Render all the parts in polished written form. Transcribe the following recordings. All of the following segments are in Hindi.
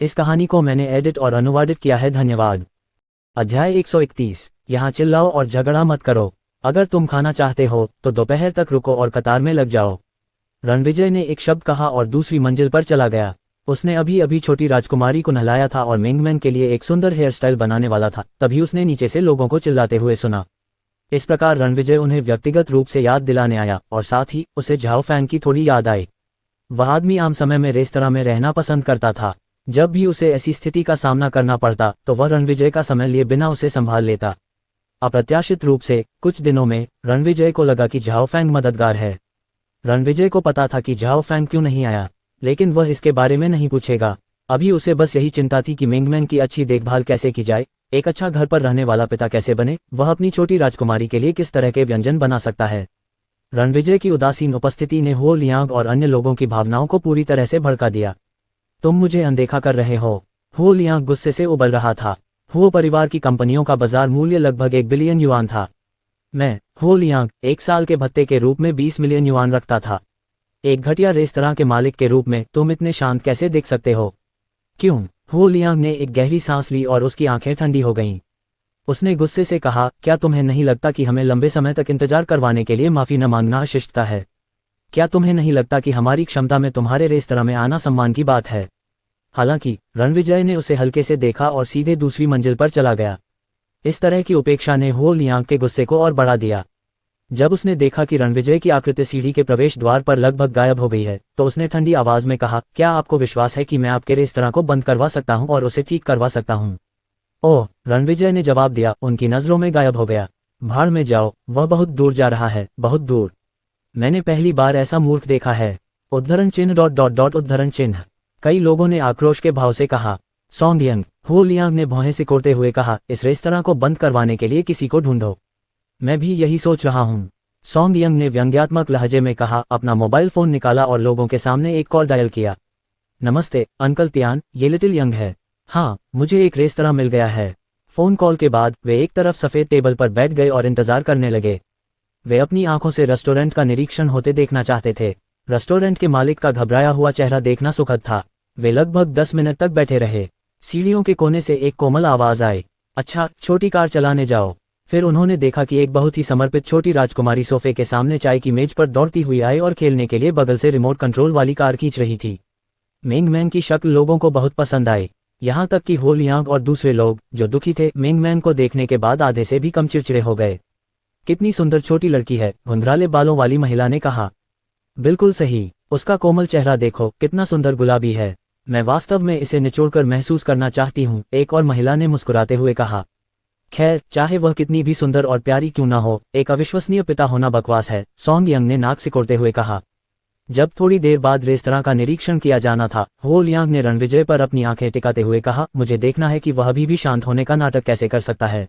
इस कहानी को मैंने एडिट और अनुवादित किया है। धन्यवाद। अध्याय 131। यहाँ चिल्लाओ और झगड़ा मत करो। अगर तुम खाना चाहते हो तो दोपहर तक रुको और कतार में लग जाओ। रणविजय ने एक शब्द कहा और दूसरी मंजिल पर चला गया। उसने अभी अभी छोटी राजकुमारी को नहलाया था और मेंगमैन के लिए एक सुंदर हेयर स्टाइल बनाने वाला था। तभी उसने नीचे से लोगों को चिल्लाते हुए सुना। इस प्रकार रणविजय उन्हें व्यक्तिगत रूप से याद दिलाने आया और साथ ही उसे झाओ फैंग की थोड़ी याद आई। वह आदमी आम समय में रेस्तरां में रहना पसंद करता था। जब भी उसे ऐसी स्थिति का सामना करना पड़ता तो वह रणविजय का समय लिए बिना उसे संभाल लेता। अप्रत्याशित रूप से कुछ दिनों में रणविजय को लगा कि झाओ फैंग मददगार है। रणविजय को पता था कि झाओ फैंग क्यों नहीं आया, लेकिन वह इसके बारे में नहीं पूछेगा। अभी उसे बस यही चिंता थी कि मेंगमैन की अच्छी देखभाल कैसे की जाए, एक अच्छा घर पर रहने वाला पिता कैसे बने, वह अपनी छोटी राजकुमारी के लिए किस तरह के व्यंजन बना सकता है। रणविजय की उदासीन उपस्थिति ने हो लियांग और अन्य लोगों की भावनाओं को पूरी तरह से भड़का दिया। तुम मुझे अनदेखा कर रहे हो लियांग गुस्से से उबल रहा था। हो परिवार की कंपनियों का बाजार मूल्य लगभग 1 बिलियन युआन था। मैं हो लियांग एक साल के भत्ते के रूप में 20 मिलियन युआन रखता था। एक घटिया रेस्तरां के मालिक के रूप में तुम इतने शांत कैसे दिख सकते हो? क्यों? हो लियांग ने एक गहरी सांस ली और उसकी आंखें ठंडी हो गईं। उसने गुस्से से कहा, क्या तुम्हें नहीं लगता कि हमें लंबे समय तक इंतजार करवाने के लिए माफी न मांगना शिष्टता है? क्या तुम्हें नहीं लगता कि हमारी क्षमता में तुम्हारे रेस्तरां में आना सम्मान की बात है? हालांकि रणविजय ने उसे हल्के से देखा और सीधे दूसरी मंजिल पर चला गया। इस तरह की उपेक्षा ने हो लियांग के गुस्से को और बढ़ा दिया। जब उसने देखा कि रणविजय की आकृति सीढ़ी के प्रवेश द्वार पर लगभग गायब हो गई है तो उसने ठंडी आवाज में कहा, क्या आपको विश्वास है कि मैं आपके रेस्तरां को बंद करवा सकता हूं और उसे ठीक करवा सकता हूं? ओह, रणविजय ने जवाब दिया, उनकी नजरों में गायब हो गया। भाड़ में जाओ, वह बहुत दूर जा रहा है, बहुत दूर। मैंने पहली बार ऐसा मूर्ख देखा है। उद्धरण चिन्ह। कई लोगों ने आक्रोश के भाव से कहा। सोंगयंग, हो लियांग ने भौहें सिकोड़ते हुए कहा, इस रेस्तरां को बंद करवाने के लिए किसी को ढूंढो। मैं भी यही सोच रहा हूं, सोंगयंग ने व्यंग्यात्मक लहजे में कहा। अपना मोबाइल फोन निकाला और लोगों के सामने एक कॉल डायल किया। नमस्ते अंकल तियान, ये लिटिल यंग है। हाँ, मुझे एक रेस्तरां मिल गया है। फोन कॉल के बाद वे एक तरफ सफेद टेबल पर बैठ गए और इंतजार करने लगे। वे अपनी आंखों से रेस्टोरेंट का निरीक्षण होते देखना चाहते थे। रेस्टोरेंट के मालिक का घबराया हुआ चेहरा देखना सुखद था। वे लगभग 10 मिनट तक बैठे रहे। सीढ़ियों के कोने से एक कोमल आवाज आई, अच्छा, छोटी कार चलाने जाओ। फिर उन्होंने देखा कि एक बहुत ही समर्पित छोटी राजकुमारी सोफे के सामने चाय की मेज पर दौड़ती हुई आई और खेलने के लिए बगल से रिमोट कंट्रोल वाली कार खींच रही थी। मेंगमैन की शक्ल लोगों को बहुत पसंद आई, यहाँ तक कि हो लियांग और दूसरे लोग जो दुखी थे मेंगमैन को देखने के बाद आधे से भी कम चिड़चिड़े हो गए। कितनी सुंदर छोटी लड़की है, धुंधराले बालों वाली महिला ने कहा। बिल्कुल सही, उसका कोमल चेहरा देखो, कितना सुंदर गुलाबी है। मैं वास्तव में इसे निचोड़कर महसूस करना चाहती हूँ, एक और महिला ने मुस्कुराते हुए कहा। खैर, चाहे वह कितनी भी सुंदर और प्यारी क्यों ना हो, एक अविश्वसनीय पिता होना बकवास है, सोंगयंग ने नाक सिकोड़ते हुए कहा। जब थोड़ी देर बाद रेस्तरां का निरीक्षण किया जाना था, हो लियांग ने रणविजय पर अपनी आंखें टिकाते हुए कहा, मुझे देखना है कि वह अभी भी शांत होने का नाटक कैसे कर सकता है।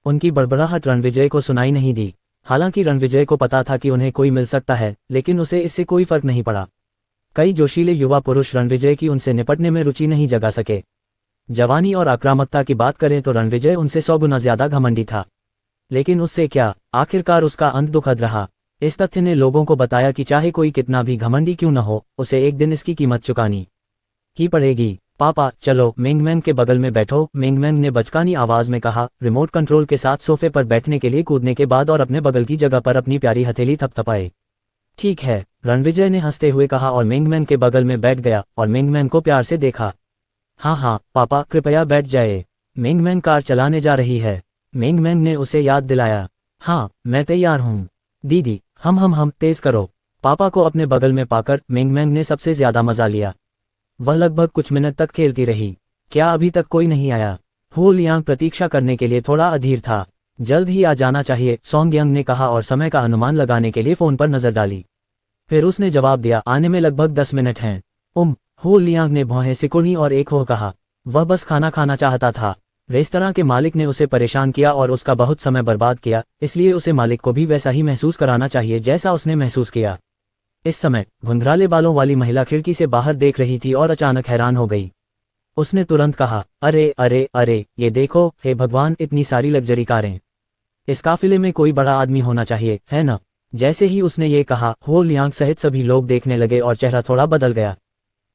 उनकी बड़बड़ाहट रणविजय को सुनाई नहीं दी। हालांकि रणविजय को पता था कि उन्हें कोई मिल सकता है, लेकिन उसे इससे कोई फर्क नहीं पड़ा। कई जोशीले युवा पुरुष रणविजय की उनसे निपटने में रुचि नहीं जगा सके। जवानी और आक्रामकता की बात करें तो रणविजय उनसे 100 गुना ज्यादा घमंडी था। लेकिन उससे क्या, आखिरकार उसका अंत दुखद रहा। इस तथ्य ने लोगों को बताया कि चाहे कोई कितना भी घमंडी क्यों न हो, उसे एक दिन इसकी कीमत चुकानी ही पड़ेगी। पापा, चलो मेंगमैन के बगल में बैठो, मेंगमैन ने बचकानी आवाज में कहा, रिमोट कंट्रोल के साथ सोफे पर बैठने के लिए कूदने के बाद और अपने बगल की जगह पर अपनी प्यारी हथेली थपथपाए। ठीक है, रणविजय ने हंसते हुए कहा और मेंगमैन के बगल में बैठ गया और मेंगमैन को प्यार से देखा। हाँ, पापा कृपया बैठ जाए, मेंगमैन कार चलाने जा रही है। मेंगमैन ने उसे याद दिलाया। हाँ, मैं तैयार हूँ दीदी, हम तेज करो। पापा को अपने बगल में पाकर मेंगमैन ने सबसे ज्यादा मजा लिया। वह लगभग कुछ मिनट तक खेलती रही। क्या अभी तक कोई नहीं आया? हो लियांग प्रतीक्षा करने के लिए थोड़ा अधीर था। जल्द ही आ जाना चाहिए, सोंगयंग ने कहा और समय का अनुमान लगाने के लिए फोन पर नजर डाली। फिर उसने जवाब दिया, आने में लगभग 10 मिनट हैं। हो लियांग ने भौहें सिकुड़ी और एक हो कहा। वह बस खाना खाना चाहता था। रेस्तरां के मालिक ने उसे परेशान किया और उसका बहुत समय बर्बाद किया, इसलिए उसे मालिक को भी वैसा ही महसूस कराना चाहिए जैसा उसने महसूस किया। इस समय धुंधराले बालों वाली महिला खिड़की से बाहर देख रही थी और अचानक हैरान हो गई। उसने तुरंत कहा, अरे अरे अरे, ये देखो, हे भगवान, इतनी सारी लग्जरी कारें। इस काफिले में कोई बड़ा आदमी होना चाहिए, है ना? जैसे ही उसने ये कहा, हो लियांग सहित सभी लोग देखने लगे और चेहरा थोड़ा बदल गया।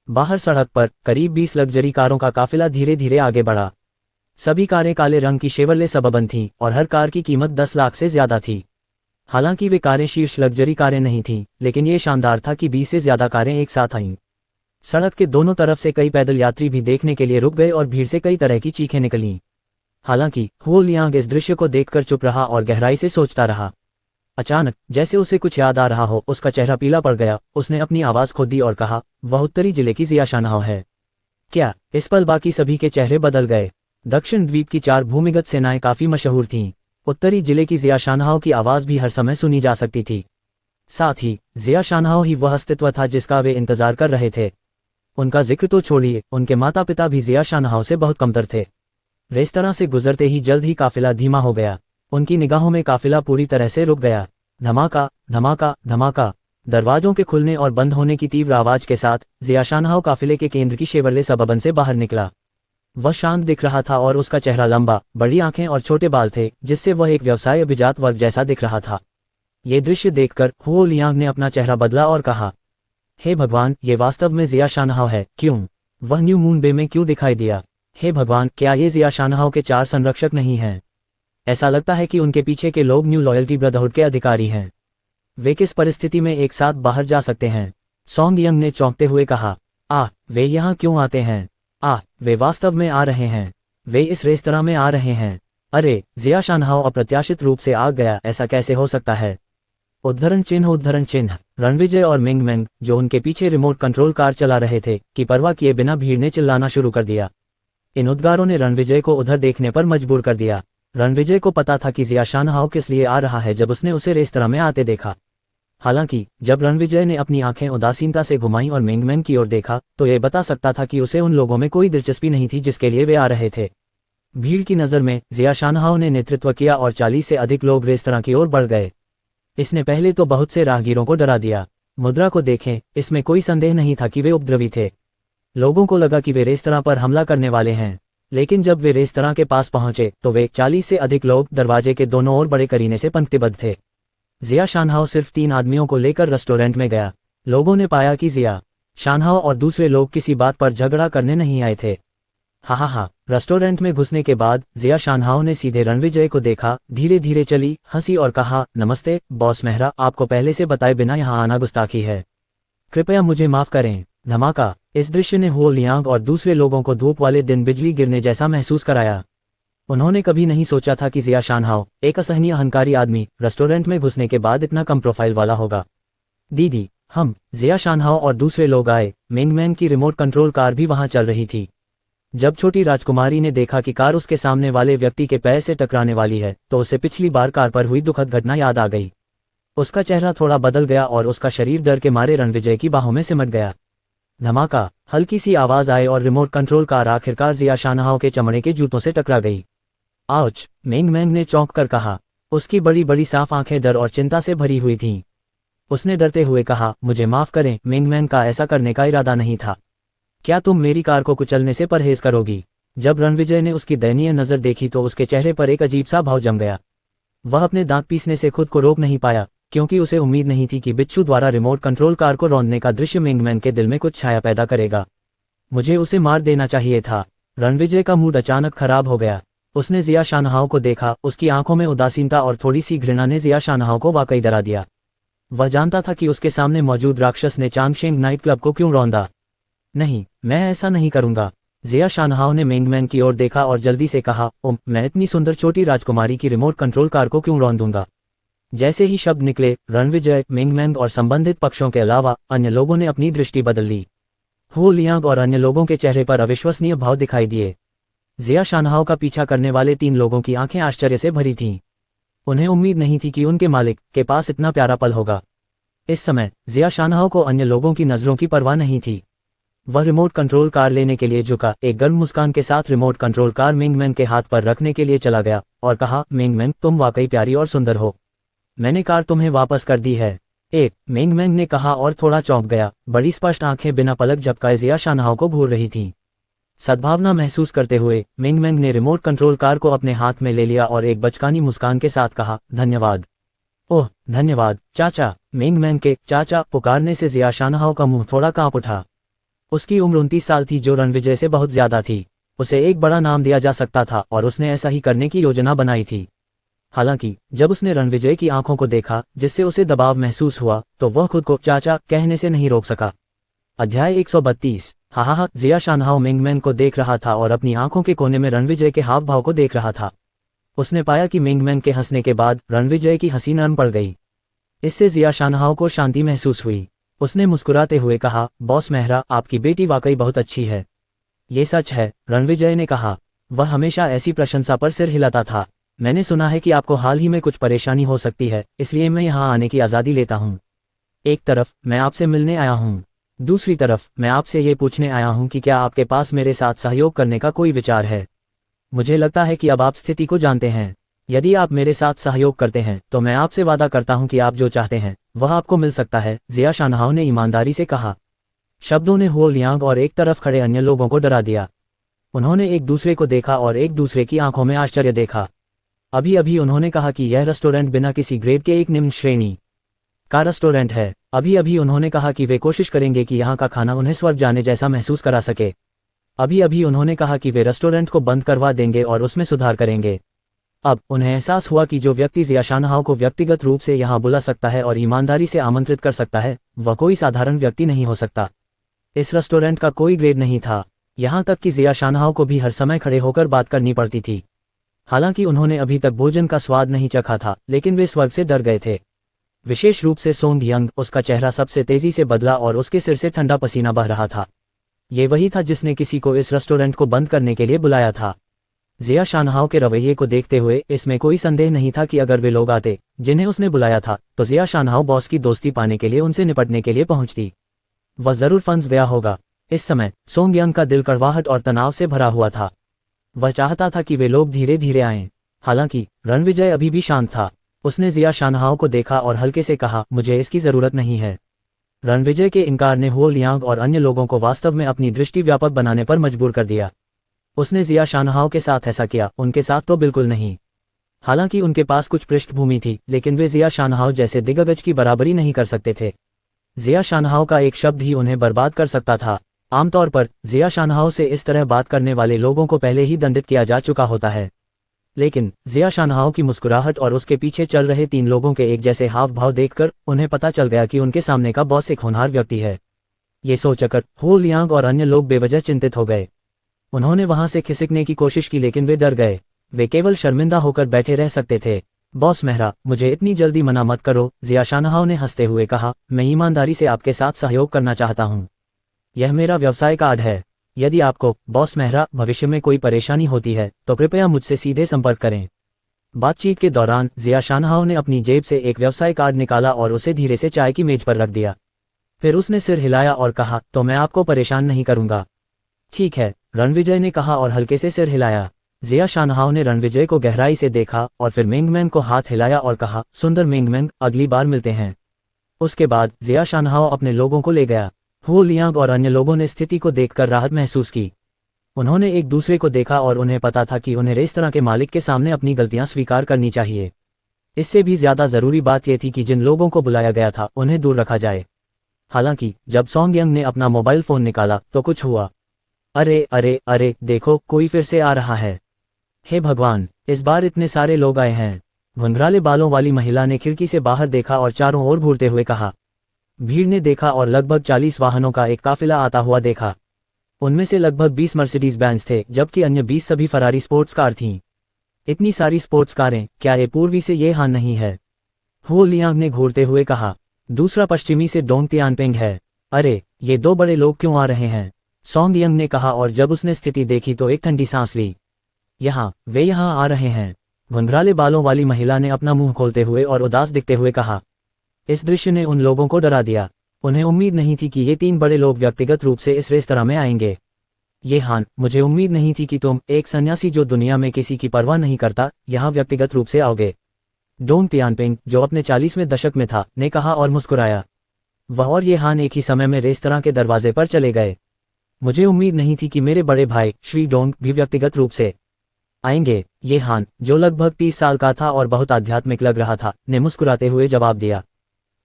बाहर सड़क पर करीब 20 लग्जरी कारों का काफिला धीरे धीरे आगे बढ़ा। सभी कारें काले रंग की शेवरले सबअर्बन थीं और हर कार की कीमत 10 लाख से ज्यादा थी। हालांकि वे कारें शीर्ष लग्जरी कारें नहीं थीं, लेकिन ये शानदार था कि 20 से ज्यादा कारें एक साथ आईं। सड़क के दोनों तरफ से कई पैदल यात्री भी देखने के लिए रुक गए और भीड़ से कई तरह की चीखें निकलीं। हालांकि हुओ लियांग इस दृश्य को देखकर चुप रहा और गहराई से सोचता रहा। अचानक जैसे उसे कुछ याद आ रहा हो, उसका चेहरा पीला पड़ गया। उसने अपनी आवाज खो दी और कहा, वह उत्तरी जिले की जिया शानहाउ है क्या? इस पल बाकी सभी के चेहरे बदल गए। दक्षिण द्वीप की 4 भूमिगत सेनाएं काफी मशहूर थीं। उत्तरी जिले की जिया शानहाउ की आवाज भी हर समय सुनी जा सकती थी। साथ ही जिया शानहाउ ही वह अस्तित्व था जिसका वे इंतजार कर रहे थे। उनका जिक्र तो छोड़िए, उनके माता पिता भी जिया शानहाउ से बहुत कमतर थे। रेस्तरां से गुजरते ही जल्द ही काफिला धीमा हो गया। उनकी निगाहों में काफिला पूरी तरह से रुक गया। धमाका धमाका धमाका, दरवाजों के खुलने और बंद होने की तीव्र आवाज के साथ जिया शानहाउ काफिले के केंद्र की शेवरले सबअर्बन से बाहर निकला। वह शांत दिख रहा था और उसका चेहरा लंबा, बड़ी आंखें और छोटे बाल थे, जिससे वह एक व्यवसाय अभिजात वर्ग जैसा दिख रहा था। ये दृश्य देखकर हुओ लियांग ने अपना चेहरा बदला और कहा, हे भगवान, ये वास्तव में जिया शानहाउ है। क्यों? वह न्यू मून बे में क्यों दिखाई दिया? हे भगवान, क्या ये जिया शानहाउ के 4 संरक्षक नहीं हैं? ऐसा लगता है कि उनके पीछे के लोग न्यू लॉयल्टी ब्रदरहुड के अधिकारी हैं। वे किस परिस्थिति में एक साथ बाहर जा सकते हैं? सॉन्ग यंग ने चौंकते हुए कहा, वे यहाँ क्यों आते हैं? वे वास्तव में आ रहे हैं। वे इस रेस्तरां में आ रहे हैं। अरे, जिया शानहाउ अप्रत्याशित रूप से आ गया, ऐसा कैसे हो सकता है? उद्धरण चिन्ह। रणविजय और मिंग मेंग, जो उनके पीछे रिमोट कंट्रोल कार चला रहे थे, की परवाह किए बिना भीड़ ने चिल्लाना शुरू कर दिया। इन उद्गारों ने रणविजय को उधर देखने पर मजबूर कर दिया। रणविजय को पता था कि जिया शानहाउ किस लिए आ रहा है जब उसने उसे रेस्तरां में आते देखा। हालांकि जब रणविजय ने अपनी आंखें उदासीनता से घुमाईं और मिंग मेंग की ओर देखा, तो ये बता सकता था कि उसे उन लोगों में कोई दिलचस्पी नहीं थी जिसके लिए वे आ रहे थे। भीड़ की नज़र में जिया शानहाउ ने नेतृत्व किया और 40 से अधिक लोग रेस्तरां की ओर बढ़ गए। इसने पहले तो बहुत से राहगीरों को डरा दिया। मुद्रा को देखें, इसमें कोई संदेह नहीं था कि वे उपद्रवी थे। लोगों को लगा कि वे रेस्तरां पर हमला करने वाले हैं, लेकिन जब वे रेस्तरां के पास पहुंचे तो वे 40 से अधिक लोग दरवाजे के दोनों ओर बड़े करीने से पंक्तिबद्ध थे। जिया शानहाउ सिर्फ 3 आदमियों को लेकर रेस्टोरेंट में गया। लोगों ने पाया कि जिया शानहाउ और दूसरे लोग किसी बात पर झगड़ा करने नहीं आए थे। हा। रेस्टोरेंट में घुसने के बाद जिया शानहाउ ने सीधे रणविजय को देखा, धीरे धीरे चली, हंसी और कहा, नमस्ते बॉस मेहरा, आपको पहले से बताए बिना यहाँ आना गुस्ताखी है। कृपया मुझे माफ करें। धमाका। इस दृश्य ने हुओ लियांग और दूसरे लोगों को धूप वाले दिन बिजली गिरने जैसा महसूस कराया। उन्होंने कभी नहीं सोचा था कि जिया शानहाउ, एक असहनीय अहंकारी आदमी, रेस्टोरेंट में घुसने के बाद इतना कम प्रोफाइल वाला होगा। दीदी, हम। जिया शानहाउ और दूसरे लोग आए। मिंग मेंग की रिमोट कंट्रोल कार भी वहां चल रही थी। जब छोटी राजकुमारी ने देखा कि कार उसके सामने वाले व्यक्ति के पैर से टकराने वाली है, तो उसे पिछली बार कार पर हुई दुखद घटना याद आ गई। उसका चेहरा थोड़ा बदल गया और उसका शरीर डर के मारे रणविजय की बाहों में सिमट गया। धमाका। हल्की सी आवाज आई और रिमोट कंट्रोल कार आखिरकार जिया शानहाउ के चमड़े के जूतों से टकरा गई। आउच, मिंग मेंग ने चौंक कर कहा। उसकी बड़ी बड़ी साफ आंखें डर और चिंता से भरी हुई थीं। उसने डरते हुए कहा, मुझे माफ करें, मिंग मेंग का ऐसा करने का इरादा नहीं था। क्या तुम मेरी कार को कुचलने से परहेज करोगी? जब रणविजय ने उसकी दयनीय नजर देखी तो उसके चेहरे पर एक अजीब सा भाव जम गया। वह अपने दांत पीसने से खुद को रोक नहीं पाया, क्योंकि उसे उम्मीद नहीं थी कि बिच्छू द्वारा रिमोट कंट्रोल कार को रौंदने का दृश्य मिंग मेंग के दिल में कुछ छाया पैदा करेगा। मुझे उसे मार देना चाहिए था। रणविजय का मूड अचानक खराब हो गया। उसने जिया शानहाउ को देखा। उसकी आंखों में उदासीनता और थोड़ी सी घृणा ने जिया शानहाउ को वाकई डरा दिया। वह जानता था कि उसके सामने मौजूद राक्षस ने चांगशेंग नाइट क्लब को क्यों रौंदा। नहीं, मैं ऐसा नहीं करूंगा। जिया शानहाउ ने मिंग मेंग की ओर देखा और जल्दी से कहा, मैं इतनी सुंदर छोटी राजकुमारी की रिमोट कंट्रोल कार को क्यों रौंदूंगा। जैसे ही शब्द निकले, रणविजय, मिंग मेंग और संबंधित पक्षों के अलावा अन्य लोगों ने अपनी दृष्टि बदल ली। हुओ लियांग और अन्य लोगों के चेहरे पर अविश्वसनीय भाव दिखाई दिए। जिया शानहाउ का पीछा करने वाले 3 लोगों की आंखें आश्चर्य से भरी थीं। उन्हें उम्मीद नहीं थी कि उनके मालिक के पास इतना प्यारा पल होगा। इस समय जिया शानहाउ को अन्य लोगों की नजरों की परवाह नहीं थी। वह रिमोट कंट्रोल कार लेने के लिए झुका, एक गर्म मुस्कान के साथ रिमोट कंट्रोल कार मिंग मेंग के हाथ पर रखने के लिए चला गया और कहा, मिंग मेंग, तुम वाकई प्यारी और सुंदर हो। मैंने कार तुम्हें वापस कर दी है। मिंग मेंग ने कहा और थोड़ा चौंक गया। बड़ी स्पष्ट आंखें बिना पलक झपकाए जिया शानहाउ को घूर रही थीं। सद्भावना महसूस करते हुए मिंग मेंग ने रिमोट कंट्रोल कार को अपने हाथ में ले लिया और एक बचकानी मुस्कान के साथ कहा, धन्यवाद। ओह धन्यवाद चाचा। मिंग मेंग के चाचा पुकारने से जिया शानहाउ का मुंह थोड़ा कांप उठा। उसकी उम्र 29 साल थी, जो रणविजय से बहुत ज्यादा थी। उसे एक बड़ा नाम दिया जा सकता था और उसने ऐसा ही करने की योजना बनाई थी। हालांकि जब उसने रणविजय की आंखों को देखा, जिससे उसे दबाव महसूस हुआ, तो वह खुद को चाचा कहने से नहीं रोक सका। अध्याय 132। हा। जिया शानहाओ मिंगमैन को देख रहा था और अपनी आंखों के कोने में रणविजय के हाव भाव को देख रहा था। उसने पाया कि मिंगमैन के हंसने के बाद रणविजय की हंसी नरम पड़ गई। इससे जिया शानहाओ को शांति महसूस हुई। उसने मुस्कुराते हुए कहा, बॉस मेहरा, आपकी बेटी वाकई बहुत अच्छी है। ये सच है, रणविजय ने कहा। वह हमेशा ऐसी प्रशंसा पर सिर हिलाता था। मैंने सुना है कि आपको हाल ही में कुछ परेशानी हो सकती है, इसलिए मैं यहाँ आने की आज़ादी लेता हूँ। एक तरफ मैं आपसे मिलने आया हूँ, दूसरी तरफ मैं आपसे ये पूछने आया हूँ कि क्या आपके पास मेरे साथ सहयोग करने का कोई विचार है। मुझे लगता है कि अब आप स्थिति को जानते हैं। यदि आप मेरे साथ सहयोग करते हैं तो मैं आपसे वादा करता हूं कि आप जो चाहते हैं वह आपको मिल सकता है, जिया शानहाओ ने ईमानदारी से कहा। शब्दों ने हुओ लियांग और एक तरफ खड़े अन्य लोगों को डरा दिया। उन्होंने एक दूसरे को देखा और एक दूसरे की आंखों में आश्चर्य देखा। अभी अभी उन्होंने कहा कि यह रेस्टोरेंट बिना किसी ग्रेड के एक निम्न श्रेणी का रेस्टोरेंट है। अभी अभी उन्होंने कहा कि वे कोशिश करेंगे कि यहाँ का खाना उन्हें स्वर्ग जाने जैसा महसूस करा सके। अभी अभी उन्होंने कहा कि वे रेस्टोरेंट को बंद करवा देंगे और उसमें सुधार करेंगे। अब उन्हें एहसास हुआ कि जो व्यक्ति जिया शानहाओ को व्यक्तिगत रूप से यहाँ बुला सकता है और ईमानदारी से आमंत्रित कर सकता है, वह कोई साधारण व्यक्ति नहीं हो सकता। इस रेस्टोरेंट का कोई ग्रेड नहीं था, यहाँ तक कि जिया शानहाओ को भी हर समय खड़े होकर बात करनी पड़ती थी। हालांकि उन्होंने अभी तक भोजन का स्वाद नहीं चखा था, लेकिन वे स्वर्ग से डर गए थे। विशेष रूप से सोंग यंग, उसका चेहरा सबसे तेजी से बदला और उसके सिर से ठंडा पसीना बह रहा था। ये वही था जिसने किसी को इस रेस्टोरेंट को बंद करने के लिए बुलाया था। जिया शानहाओ के रवैये को देखते हुए इसमें कोई संदेह नहीं था कि अगर वे लोग आते जिन्हें उसने बुलाया था, तो जिया शानहाओ बॉस की दोस्ती पाने के लिए उनसे निपटने के लिए पहुंचती। वह जरूर फंस गया होगा। इस समय सोंग यंग का दिल कड़वाहट और तनाव से भरा हुआ था। वह चाहता था कि वे लोग धीरे धीरे आएं। हालांकि रणविजय अभी भी शांत था। उसने जिया शानहाओ को देखा और हल्के से कहा, मुझे इसकी जरूरत नहीं है। रणविजय के इनकार ने हुओ लियांग और अन्य लोगों को वास्तव में अपनी दृष्टि व्यापक बनाने पर मजबूर कर दिया। उसने जिया शानहाओ के साथ ऐसा किया, उनके साथ तो बिल्कुल नहीं। हालांकि उनके पास कुछ पृष्ठभूमि थी, लेकिन वे जिया शानहाओ जैसे दिग्गज की बराबरी नहीं कर सकते थे। जिया शानहाओ का एक शब्द ही उन्हें बर्बाद कर सकता था। आमतौर पर जिया शानहाओ से इस तरह बात करने वाले लोगों को पहले ही दंडित किया जा चुका होता है। लेकिन जिया शानहाओ की मुस्कुराहट और उसके पीछे चल रहे 3 लोगों के एक जैसे हाव भाव देखकर उन्हें पता चल गया कि उनके सामने का बॉस एक होनहार व्यक्ति है। ये सोचकर हुओ लियांग और अन्य लोग बेवजह चिंतित हो गए। उन्होंने वहां से खिसकने की कोशिश की, लेकिन वे डर गए। वे केवल शर्मिंदा होकर बैठे रह सकते थे। बॉस मेहरा, मुझे इतनी जल्दी मना मत करो, जिया शानहाओ ने हंसते हुए कहा। मैं ईमानदारी से आपके साथ सहयोग करना चाहता हूँ। यह मेरा व्यवसाय कार्ड है। यदि आपको, बॉस मेहरा, भविष्य में कोई परेशानी होती है तो कृपया मुझसे सीधे संपर्क करें। बातचीत के दौरान जिया शानहाओ ने अपनी जेब से एक व्यवसाय कार्ड निकाला और उसे धीरे से चाय की मेज पर रख दिया। फिर उसने सिर हिलाया और कहा, तो मैं आपको परेशान नहीं करूंगा। ठीक है, रणविजय ने कहा और हल्के से सिर हिलाया। जिया शानहाओ ने रणविजय को गहराई से देखा और फिर मिंगमैन को हाथ हिलाया और कहा, सुंदर मिंगमैन, अगली बार मिलते हैं। उसके बाद जिया शानहाओ अपने लोगों को ले गया। हुओ लियांग और अन्य लोगों ने स्थिति को देखकर राहत महसूस की। उन्होंने एक दूसरे को देखा और उन्हें पता था कि उन्हें रेस्तरां के मालिक के सामने अपनी गलतियां स्वीकार करनी चाहिए। इससे भी ज्यादा जरूरी बात यह थी कि जिन लोगों को बुलाया गया था उन्हें दूर रखा जाए। हालांकि जब सोंग यंग ने अपना मोबाइल फोन निकाला तो कुछ हुआ। अरे अरे अरे, देखो, कोई फिर से आ रहा है। हे भगवान, इस बार इतने सारे लोग आए हैं। घुंघराले बालों वाली महिला ने खिड़की से बाहर देखा और चारों ओर घूरते हुए कहा। भीड़ ने देखा और लगभग 40 वाहनों का एक काफिला आता हुआ देखा। उनमें से लगभग 20 मर्सिडीज बेंज थे, जबकि अन्य 20 सभी फरारी स्पोर्ट्स कार थीं। इतनी सारी स्पोर्ट्स कारें, क्या ये पूर्वी से ये हान नहीं है? हुओ लियांग ने घूरते हुए कहा। दूसरा पश्चिमी से डोंग तियानपेंग है। अरे, ये 2 बड़े लोग क्यों आ रहे हैं? सोंग यंग ने कहा और जब उसने स्थिति देखी तो एक ठंडी सांस ली। वे यहाँ आ रहे हैं। घुंघराले बालों वाली महिला ने अपना मुंह खोलते हुए और उदास दिखते हुए कहा। इस दृश्य ने उन लोगों को डरा दिया। उन्हें उम्मीद नहीं थी कि ये 3 बड़े लोग व्यक्तिगत रूप से इस रेस्तरां में आएंगे। ये हान, मुझे उम्मीद नहीं थी कि तुम, एक सन्यासी जो दुनिया में किसी की परवाह नहीं करता, यहाँ व्यक्तिगत रूप से आओगे। डोंग तियानपेंग, जो अपने 40वें दशक में था, ने कहा और मुस्कुराया। वह और ये हान एक ही समय में रेस्तरां के दरवाजे पर चले गए। मुझे उम्मीद नहीं थी कि मेरे बड़े भाई श्री डोंग भी व्यक्तिगत रूप से आएंगे। ये हान, जो लगभग 30 साल का था और बहुत आध्यात्मिक लग रहा था, ने मुस्कुराते हुए जवाब दिया।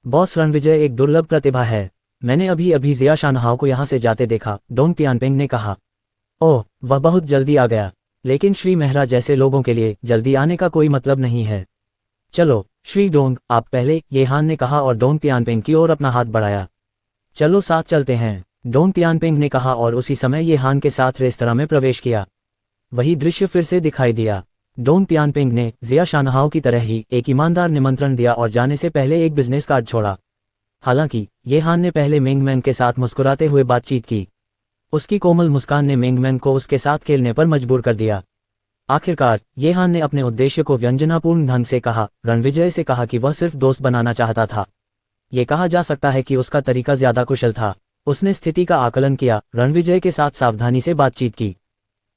बॉस, रणविजय एक दुर्लभ प्रतिभा है। मैंने अभी अभी जिया शानहाओ को यहाँ से जाते देखा, डोंग तियानपेंग ने कहा। ओह, वह बहुत जल्दी आ गया। लेकिन श्री मेहरा जैसे लोगों के लिए जल्दी आने का कोई मतलब नहीं है। चलो श्री डोंग, आप पहले, ये हान ने कहा और डोंग तियानपेंग की ओर अपना हाथ बढ़ाया। चलो साथ चलते हैं, डोंग तियानपेंग ने कहा और उसी समय ये हान के साथ रेस्तरां में प्रवेश किया। वही दृश्य फिर से दिखाई दिया। डोंग तियानपेंग ने जिया शानहाओ की तरह ही एक ईमानदार निमंत्रण दिया और जाने से पहले एक बिजनेस कार्ड छोड़ा। हालांकि ये हान ने पहले मेंगमैन के साथ मुस्कुराते हुए बातचीत की। उसकी कोमल मुस्कान ने मेंगमैन को उसके साथ खेलने पर मजबूर कर दिया। आखिरकार ये हान ने अपने उद्देश्य को व्यंजनापूर्ण ढंग से कहा। रणविजय से कहा कि वह सिर्फ दोस्त बनाना चाहता था। ये कहा जा सकता है कि उसका तरीका ज्यादा कुशल था। उसने स्थिति का आकलन किया, रणविजय के साथ सावधानी से बातचीत की।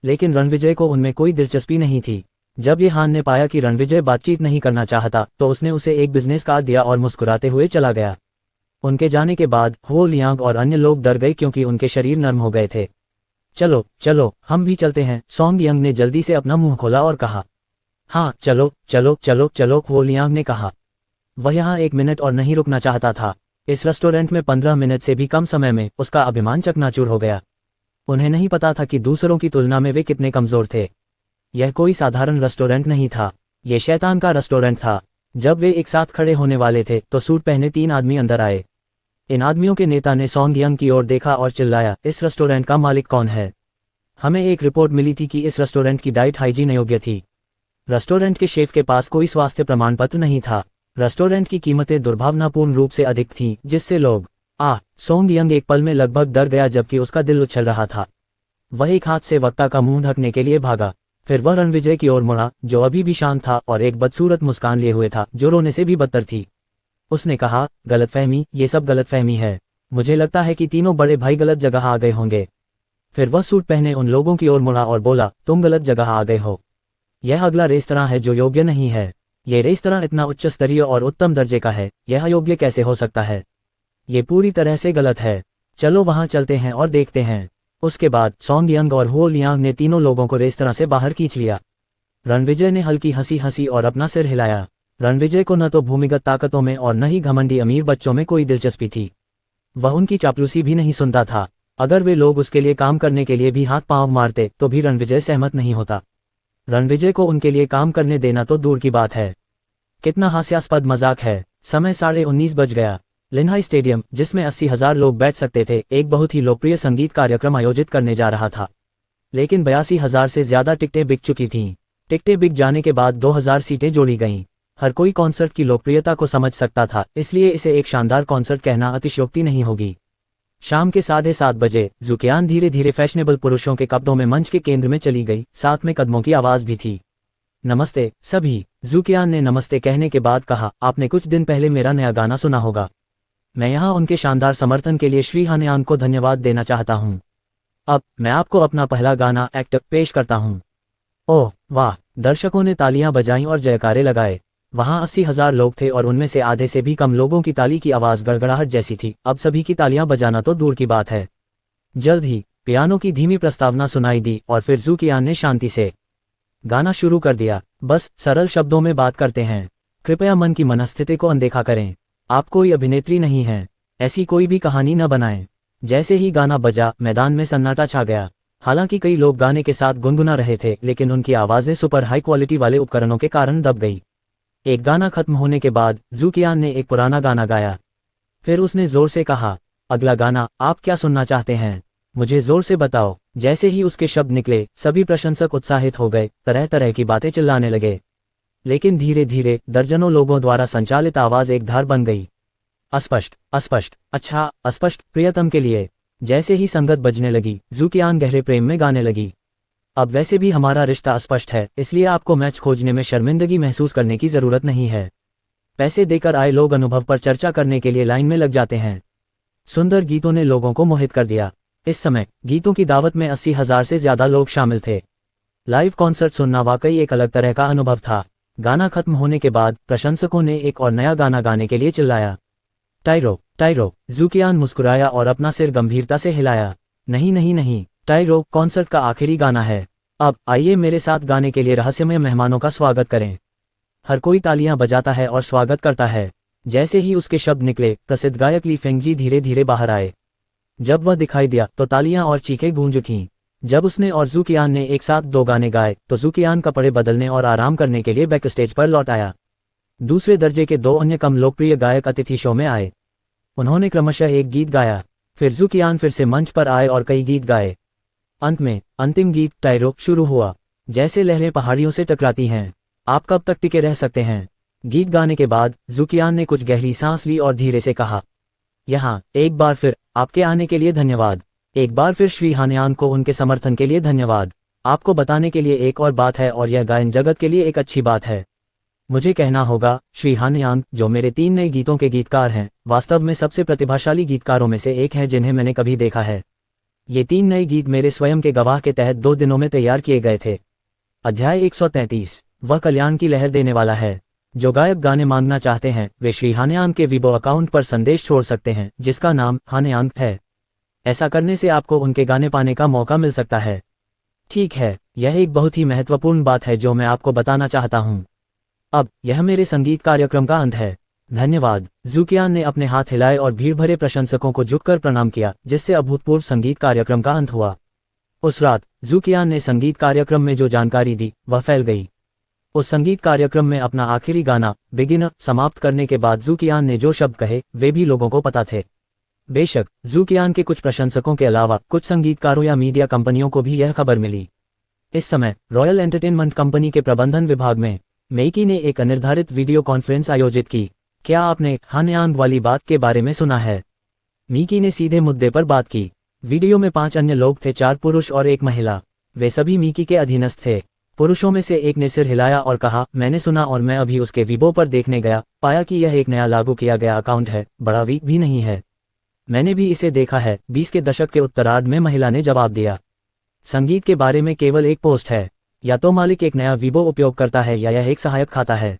लेकिन रणविजय को उनमें कोई दिलचस्पी नहीं थी। जब ये हान ने पाया कि रणविजय बातचीत नहीं करना चाहता तो उसने उसे एक बिजनेस कार्ड दिया और मुस्कुराते हुए चला गया। उनके जाने के बाद हो लियांग और अन्य लोग डर गए क्योंकि उनके शरीर नर्म हो गए थे। चलो चलो हम भी चलते हैं, सोंग यंग ने जल्दी से अपना मुंह खोला और कहा। हाँ चलो चलो चलो चलो, हो लियांग ने कहा। वह यहाँ 1 मिनट और नहीं रुकना चाहता था। इस रेस्टोरेंट में 15 मिनट से भी कम समय में उसका अभिमान चकनाचूर हो गया। उन्हें नहीं पता था कि दूसरों की तुलना में वे कितने कमजोर थे। यह कोई साधारण रेस्टोरेंट नहीं था, यह शैतान का रेस्टोरेंट था। जब वे एक साथ खड़े होने वाले थे तो सूट पहने 3 आदमी अंदर आए। इन आदमियों के नेता ने सोंग यंग की ओर देखा और चिल्लाया, इस रेस्टोरेंट का मालिक कौन है? हमें एक रिपोर्ट मिली थी कि इस रेस्टोरेंट की डाइट हाइजीन अयोग्य थी। रेस्टोरेंट के शेफ के पास कोई स्वास्थ्य प्रमाण पत्र नहीं था। रेस्टोरेंट की कीमतें दुर्भावनापूर्ण रूप से अधिक थीं, जिससे लोग सोंग यंग एक पल में लगभग डर गया जबकि उसका दिल उछल रहा था। वह एक हाथ से वक्ता का मुंह ढकने के लिए भागा। फिर वह रणविजय की ओर मुड़ा, जो अभी भी शांत था और एक बदसूरत मुस्कान लिए हुए था जो रोने से भी बदतर थी। उसने कहा, गलतफहमी, ये सब गलतफहमी है। मुझे लगता है कि तीनों बड़े भाई गलत जगह आ गए होंगे। फिर वह सूट पहने उन लोगों की ओर मुड़ा और बोला, तुम गलत जगह आ गए हो। यह अगला रेस्तरां है जो योग्य नहीं है। यह रेस्तरां इतना उच्च स्तरीय और उत्तम दर्जे का है, यह अयोग्य कैसे हो सकता है? ये पूरी तरह से गलत है। चलो वहां चलते हैं और देखते हैं। उसके बाद सोंग यंग और हो लियांग ने तीनों लोगों को रेस्तरां से बाहर खींच लिया। रणविजय ने हल्की हंसी हंसी और अपना सिर हिलाया। रणविजय को न तो भूमिगत ताकतों में और न ही घमंडी अमीर बच्चों में कोई दिलचस्पी थी। वह उनकी चापलूसी भी नहीं सुनता था। अगर वे लोग उसके लिए काम करने के लिए भी हाथ पांव मारते तो भी रणविजय सहमत नहीं होता। रणविजय को उनके लिए काम करने देना तो दूर की बात है। कितना हास्यास्पद मजाक है। समय 19:30 बज गया। लिन्हाई स्टेडियम, जिसमें 80,000 लोग बैठ सकते थे, एक बहुत ही लोकप्रिय संगीत कार्यक्रम आयोजित करने जा रहा था। लेकिन 82,000 से ज्यादा टिकटें बिक चुकी थीं। टिकटें बिक जाने के बाद 2,000 सीटें जोड़ी गईं। हर कोई कॉन्सर्ट की लोकप्रियता को समझ सकता था, इसलिए इसे एक शानदार कॉन्सर्ट कहना अतिशयोक्ति नहीं होगी। शाम के 7:30 बजे ज़ुकियान धीरे धीरे फैशनेबल पुरुषों के कपड़ों में मंच के केंद्र में चली गई, साथ में कदमों की आवाज भी थी। नमस्ते सभी, ज़ुकियान ने नमस्ते कहने के बाद कहा, आपने कुछ दिन पहले मेरा नया गाना सुना होगा। मैं यहाँ उनके शानदार समर्थन के लिए श्री हानयान को धन्यवाद देना चाहता हूँ। अब मैं आपको अपना पहला गाना एक्ट पेश करता हूँ। ओह वाह, दर्शकों ने तालियां बजाईं और जयकारे लगाए। वहां 80,000 लोग थे और उनमें से आधे से भी कम लोगों की ताली की आवाज गड़गड़ाहट जैसी थी। अब सभी की तालियां बजाना तो दूर की बात है। जल्द ही पियानो की धीमी प्रस्तावना सुनाई दी और फिर ज़ुकियान ने शांति से गाना शुरू कर दिया। बस सरल शब्दों में बात करते हैं। कृपया मन की मनस्थिति को अनदेखा करें। आप कोई अभिनेत्री नहीं हैं। ऐसी कोई भी कहानी न बनाएं। जैसे ही गाना बजा, मैदान में सन्नाटा छा गया। हालांकि कई लोग गाने के साथ गुनगुना रहे थे, लेकिन उनकी आवाजें सुपर हाई क्वालिटी वाले उपकरणों के कारण दब गई। एक गाना खत्म होने के बाद ज़ुकियान ने एक पुराना गाना गाया। फिर उसने जोर से कहा, अगला गाना आप क्या सुनना चाहते हैं? मुझे जोर से बताओ। जैसे ही उसके शब्द निकले, सभी प्रशंसक उत्साहित हो गए, तरह तरह की बातें चिल्लाने लगे। लेकिन धीरे धीरे दर्जनों लोगों द्वारा संचालित आवाज एक धार बन गई। अस्पष्ट, अस्पष्ट, अच्छा अस्पष्ट, प्रियतम के लिए। जैसे ही संगत बजने लगी, ज़ुकियान गहरे प्रेम में गाने लगी। अब वैसे भी हमारा रिश्ता अस्पष्ट है, इसलिए आपको मैच खोजने में शर्मिंदगी महसूस करने की जरूरत नहीं है। पैसे देकर आए लोग अनुभव पर चर्चा करने के लिए लाइन में लग जाते हैं। सुंदर गीतों ने लोगों को मोहित कर दिया। इस समय गीतों की दावत में 80,000 से ज्यादा लोग शामिल थे। लाइव कॉन्सर्ट सुनना वाकई एक अलग तरह का अनुभव था। गाना खत्म होने के बाद प्रशंसकों ने एक और नया गाना गाने के लिए चिल्लाया, टाइरो टाइरो। ज़ुकियान मुस्कुराया और अपना सिर गंभीरता से हिलाया। नहीं नहीं नहीं, टाइरो कॉन्सर्ट का आखिरी गाना है। अब आइए मेरे साथ गाने के लिए रहस्यमय मेहमानों का स्वागत करें। हर कोई तालियां बजाता है और स्वागत करता है। जैसे ही उसके शब्द निकले, प्रसिद्ध गायक ली फेंगजी धीरे धीरे बाहर आए। जब वह दिखाई दिया तो तालियां और चीखें गूंज उठीं। जब उसने और ज़ूकियान ने एक साथ 2 गाने गाए तो ज़ूकियान कपड़े बदलने और आराम करने के लिए बैक स्टेज पर लौट आया। दूसरे दर्जे के 2 अन्य कम लोकप्रिय गायक अतिथि शो में आए। उन्होंने क्रमशः एक गीत गाया, फिर ज़ूकियान फिर से मंच पर आए और कई गीत गाए। अंत में अंतिम गीत टाइरो शुरू हुआ। जैसे लहरें पहाड़ियों से टकराती हैं, आप कब तक टिके रह सकते हैं। गीत गाने के बाद ज़ूकियान ने कुछ गहरी सांस ली और धीरे से कहा, यहाँ एक बार फिर आपके आने के लिए धन्यवाद। एक बार फिर श्री हानयान को उनके समर्थन के लिए धन्यवाद। आपको बताने के लिए एक और बात है और यह गायन जगत के लिए एक अच्छी बात है। मुझे कहना होगा, श्री हानयान, जो मेरे 3 नए गीतों के गीतकार हैं, वास्तव में सबसे प्रतिभाशाली गीतकारों में से एक हैं जिन्हें मैंने कभी देखा है। ये 3 नए गीत मेरे स्वयं के गवाह के तहत 2 दिनों में तैयार किए गए थे। अध्याय 133। वह कल्याण की लहर देने वाला है। जो गायक गाने मांगना चाहते हैं वे श्री हानयान के वीबो अकाउंट पर संदेश छोड़ सकते हैं जिसका नाम हानयान है। ऐसा करने से आपको उनके गाने पाने का मौका मिल सकता है। ठीक है, यह एक बहुत ही महत्वपूर्ण बात है जो मैं आपको बताना चाहता हूं। अब यह मेरे संगीत कार्यक्रम का अंत है। धन्यवाद। ज़ूकियान ने अपने हाथ हिलाए और भीड़ भरे प्रशंसकों को झुककर प्रणाम किया, जिससे अभूतपूर्व संगीत कार्यक्रम का अंत हुआ। उस रात ज़ूकियान ने संगीत कार्यक्रम में जो जानकारी दी वह फैल गई। उस संगीत कार्यक्रम में अपना आखिरी गाना बिगिनर समाप्त करने के बाद ज़ूकियान ने जो शब्द कहे वे भी लोगों को पता थे। बेशक ज़ूकियान के कुछ प्रशंसकों के अलावा कुछ संगीतकारों या मीडिया कंपनियों को भी यह खबर मिली। इस समय रॉयल एंटरटेनमेंट कंपनी के प्रबंधन विभाग में मेइकी ने एक अनिर्धारित वीडियो कॉन्फ्रेंस आयोजित की। क्या आपने हानयान वाली बात के बारे में सुना है? मीकी ने सीधे मुद्दे पर बात की। वीडियो में 5 अन्य लोग थे, 4 पुरुष और 1 महिला। वे सभी मीकी के अधीनस्थ थे। पुरुषों में से एक ने सिर हिलाया और कहा, मैंने सुना और मैं अभी उसके वीबो पर देखने गया, पाया कि यह एक नया लागू किया गया अकाउंट है, बड़ा वीक भी नहीं है। मैंने भी इसे देखा है। 20 के दशक के उत्तरार्ध में महिला ने जवाब दिया। संगीत के बारे में केवल एक पोस्ट है। या तो मालिक एक नया वीबो उपयोग करता है या यह एक सहायक खाता है।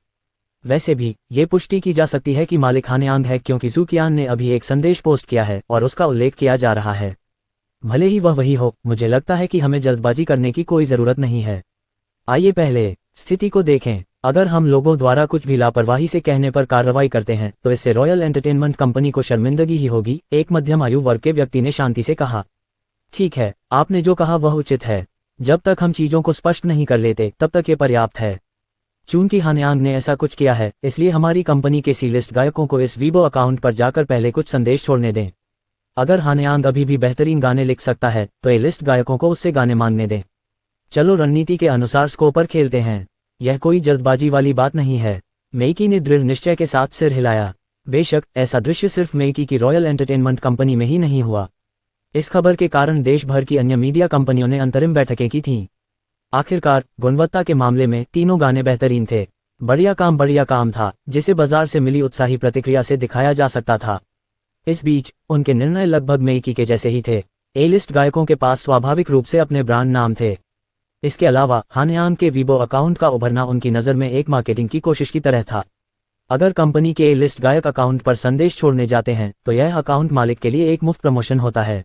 वैसे भी ये पुष्टि की जा सकती है कि मालिक हानयान है क्योंकि ज़ूकियान ने अभी एक संदेश पोस्ट किया है और उसका उल्लेख किया जा रहा है। भले ही वह वही हो, मुझे लगता है कि हमें जल्दबाजी करने की कोई ज़रूरत नहीं है। आइए पहले स्थिति को देखें। अगर हम लोगों द्वारा कुछ भी लापरवाही से कहने पर कार्रवाई करते हैं तो इससे रॉयल एंटरटेनमेंट कंपनी को शर्मिंदगी ही होगी, एक मध्यम आयु वर्ग के व्यक्ति ने शांति से कहा। ठीक है, आपने जो कहा वह उचित है। जब तक हम चीजों को स्पष्ट नहीं कर लेते तब तक ये पर्याप्त है। चूंकि हानयान ने ऐसा कुछ किया है, इसलिए हमारी कंपनी के सी लिस्ट गायकों को इस वीबो अकाउंट पर जाकर पहले कुछ संदेश छोड़ने दें। अगर हानयान अभी भी बेहतरीन गाने लिख सकता है तो ये लिस्ट गायकों को उससे गाने मांगने दें। चलो रणनीति के अनुसार स्कोर खेलते हैं। यह कोई जल्दबाजी वाली बात नहीं है। मेइकी ने दृढ़ निश्चय के साथ सिर हिलाया। बेशक ऐसा दृश्य सिर्फ मेइकी की रॉयल एंटरटेनमेंट कंपनी में ही नहीं हुआ। इस खबर के कारण देश भर की अन्य मीडिया कंपनियों ने अंतरिम बैठकें की थीं। आखिरकार गुणवत्ता के मामले में तीनों गाने बेहतरीन थे। बढ़िया काम था जिसे बाजार से मिली उत्साही प्रतिक्रिया से दिखाया जा सकता था। इस बीच उनके निर्णय लगभग मेइकी के जैसे ही थे। ए लिस्ट गायकों के पास स्वाभाविक रूप से अपने ब्रांड नाम थे। इसके अलावा हानयान के वीबो अकाउंट का उभरना उनकी नज़र में एक मार्केटिंग की कोशिश की तरह था। अगर कंपनी के ए लिस्ट गायक अकाउंट पर संदेश छोड़ने जाते हैं तो यह अकाउंट मालिक के लिए एक मुफ्त प्रमोशन होता है।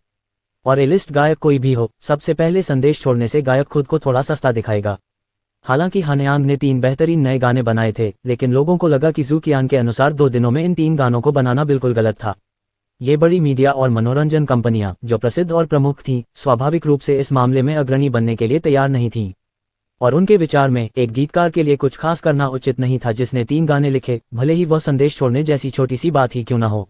और ए लिस्ट गायक कोई भी हो, सबसे पहले संदेश छोड़ने से गायक खुद को थोड़ा सस्ता दिखाएगा। हालांकि हानयान ने 3 बेहतरीन नए गाने बनाए थे, लेकिन लोगों को लगा कि ज़ूकियान के अनुसार 2 दिनों में इन 3 गानों को बनाना बिल्कुल गलत था। ये बड़ी मीडिया और मनोरंजन कंपनियां, जो प्रसिद्ध और प्रमुख थीं, स्वाभाविक रूप से इस मामले में अग्रणी बनने के लिए तैयार नहीं थीं। और उनके विचार में एक गीतकार के लिए कुछ खास करना उचित नहीं था जिसने 3 गाने लिखे, भले ही वह संदेश छोड़ने जैसी छोटी सी बात ही क्यों न हो।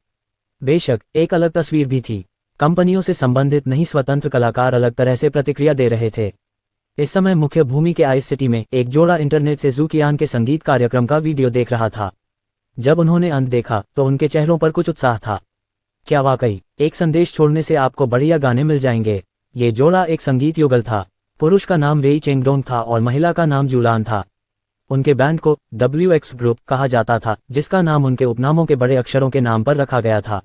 बेशक एक अलग तस्वीर भी थी। कंपनियों से संबंधित नहीं स्वतंत्र कलाकार अलग तरह से प्रतिक्रिया दे रहे थे। इस समय मुख्य भूमि के आइस सिटी में एक जोड़ा इंटरनेट से ज़ूकियान के संगीत कार्यक्रम का वीडियो देख रहा था। जब उन्होंने अंत देखा तो उनके चेहरों पर कुछ उत्साह था। क्या वाकई एक संदेश छोड़ने से आपको बढ़िया गाने मिल जाएंगे? ये जोड़ा एक संगीत युगल था। पुरुष का नाम वेई चेंगडोंग था और महिला का नाम जूलान था। उनके बैंड को WX ग्रुप कहा जाता था, जिसका नाम उनके उपनामों के बड़े अक्षरों के नाम पर रखा गया था।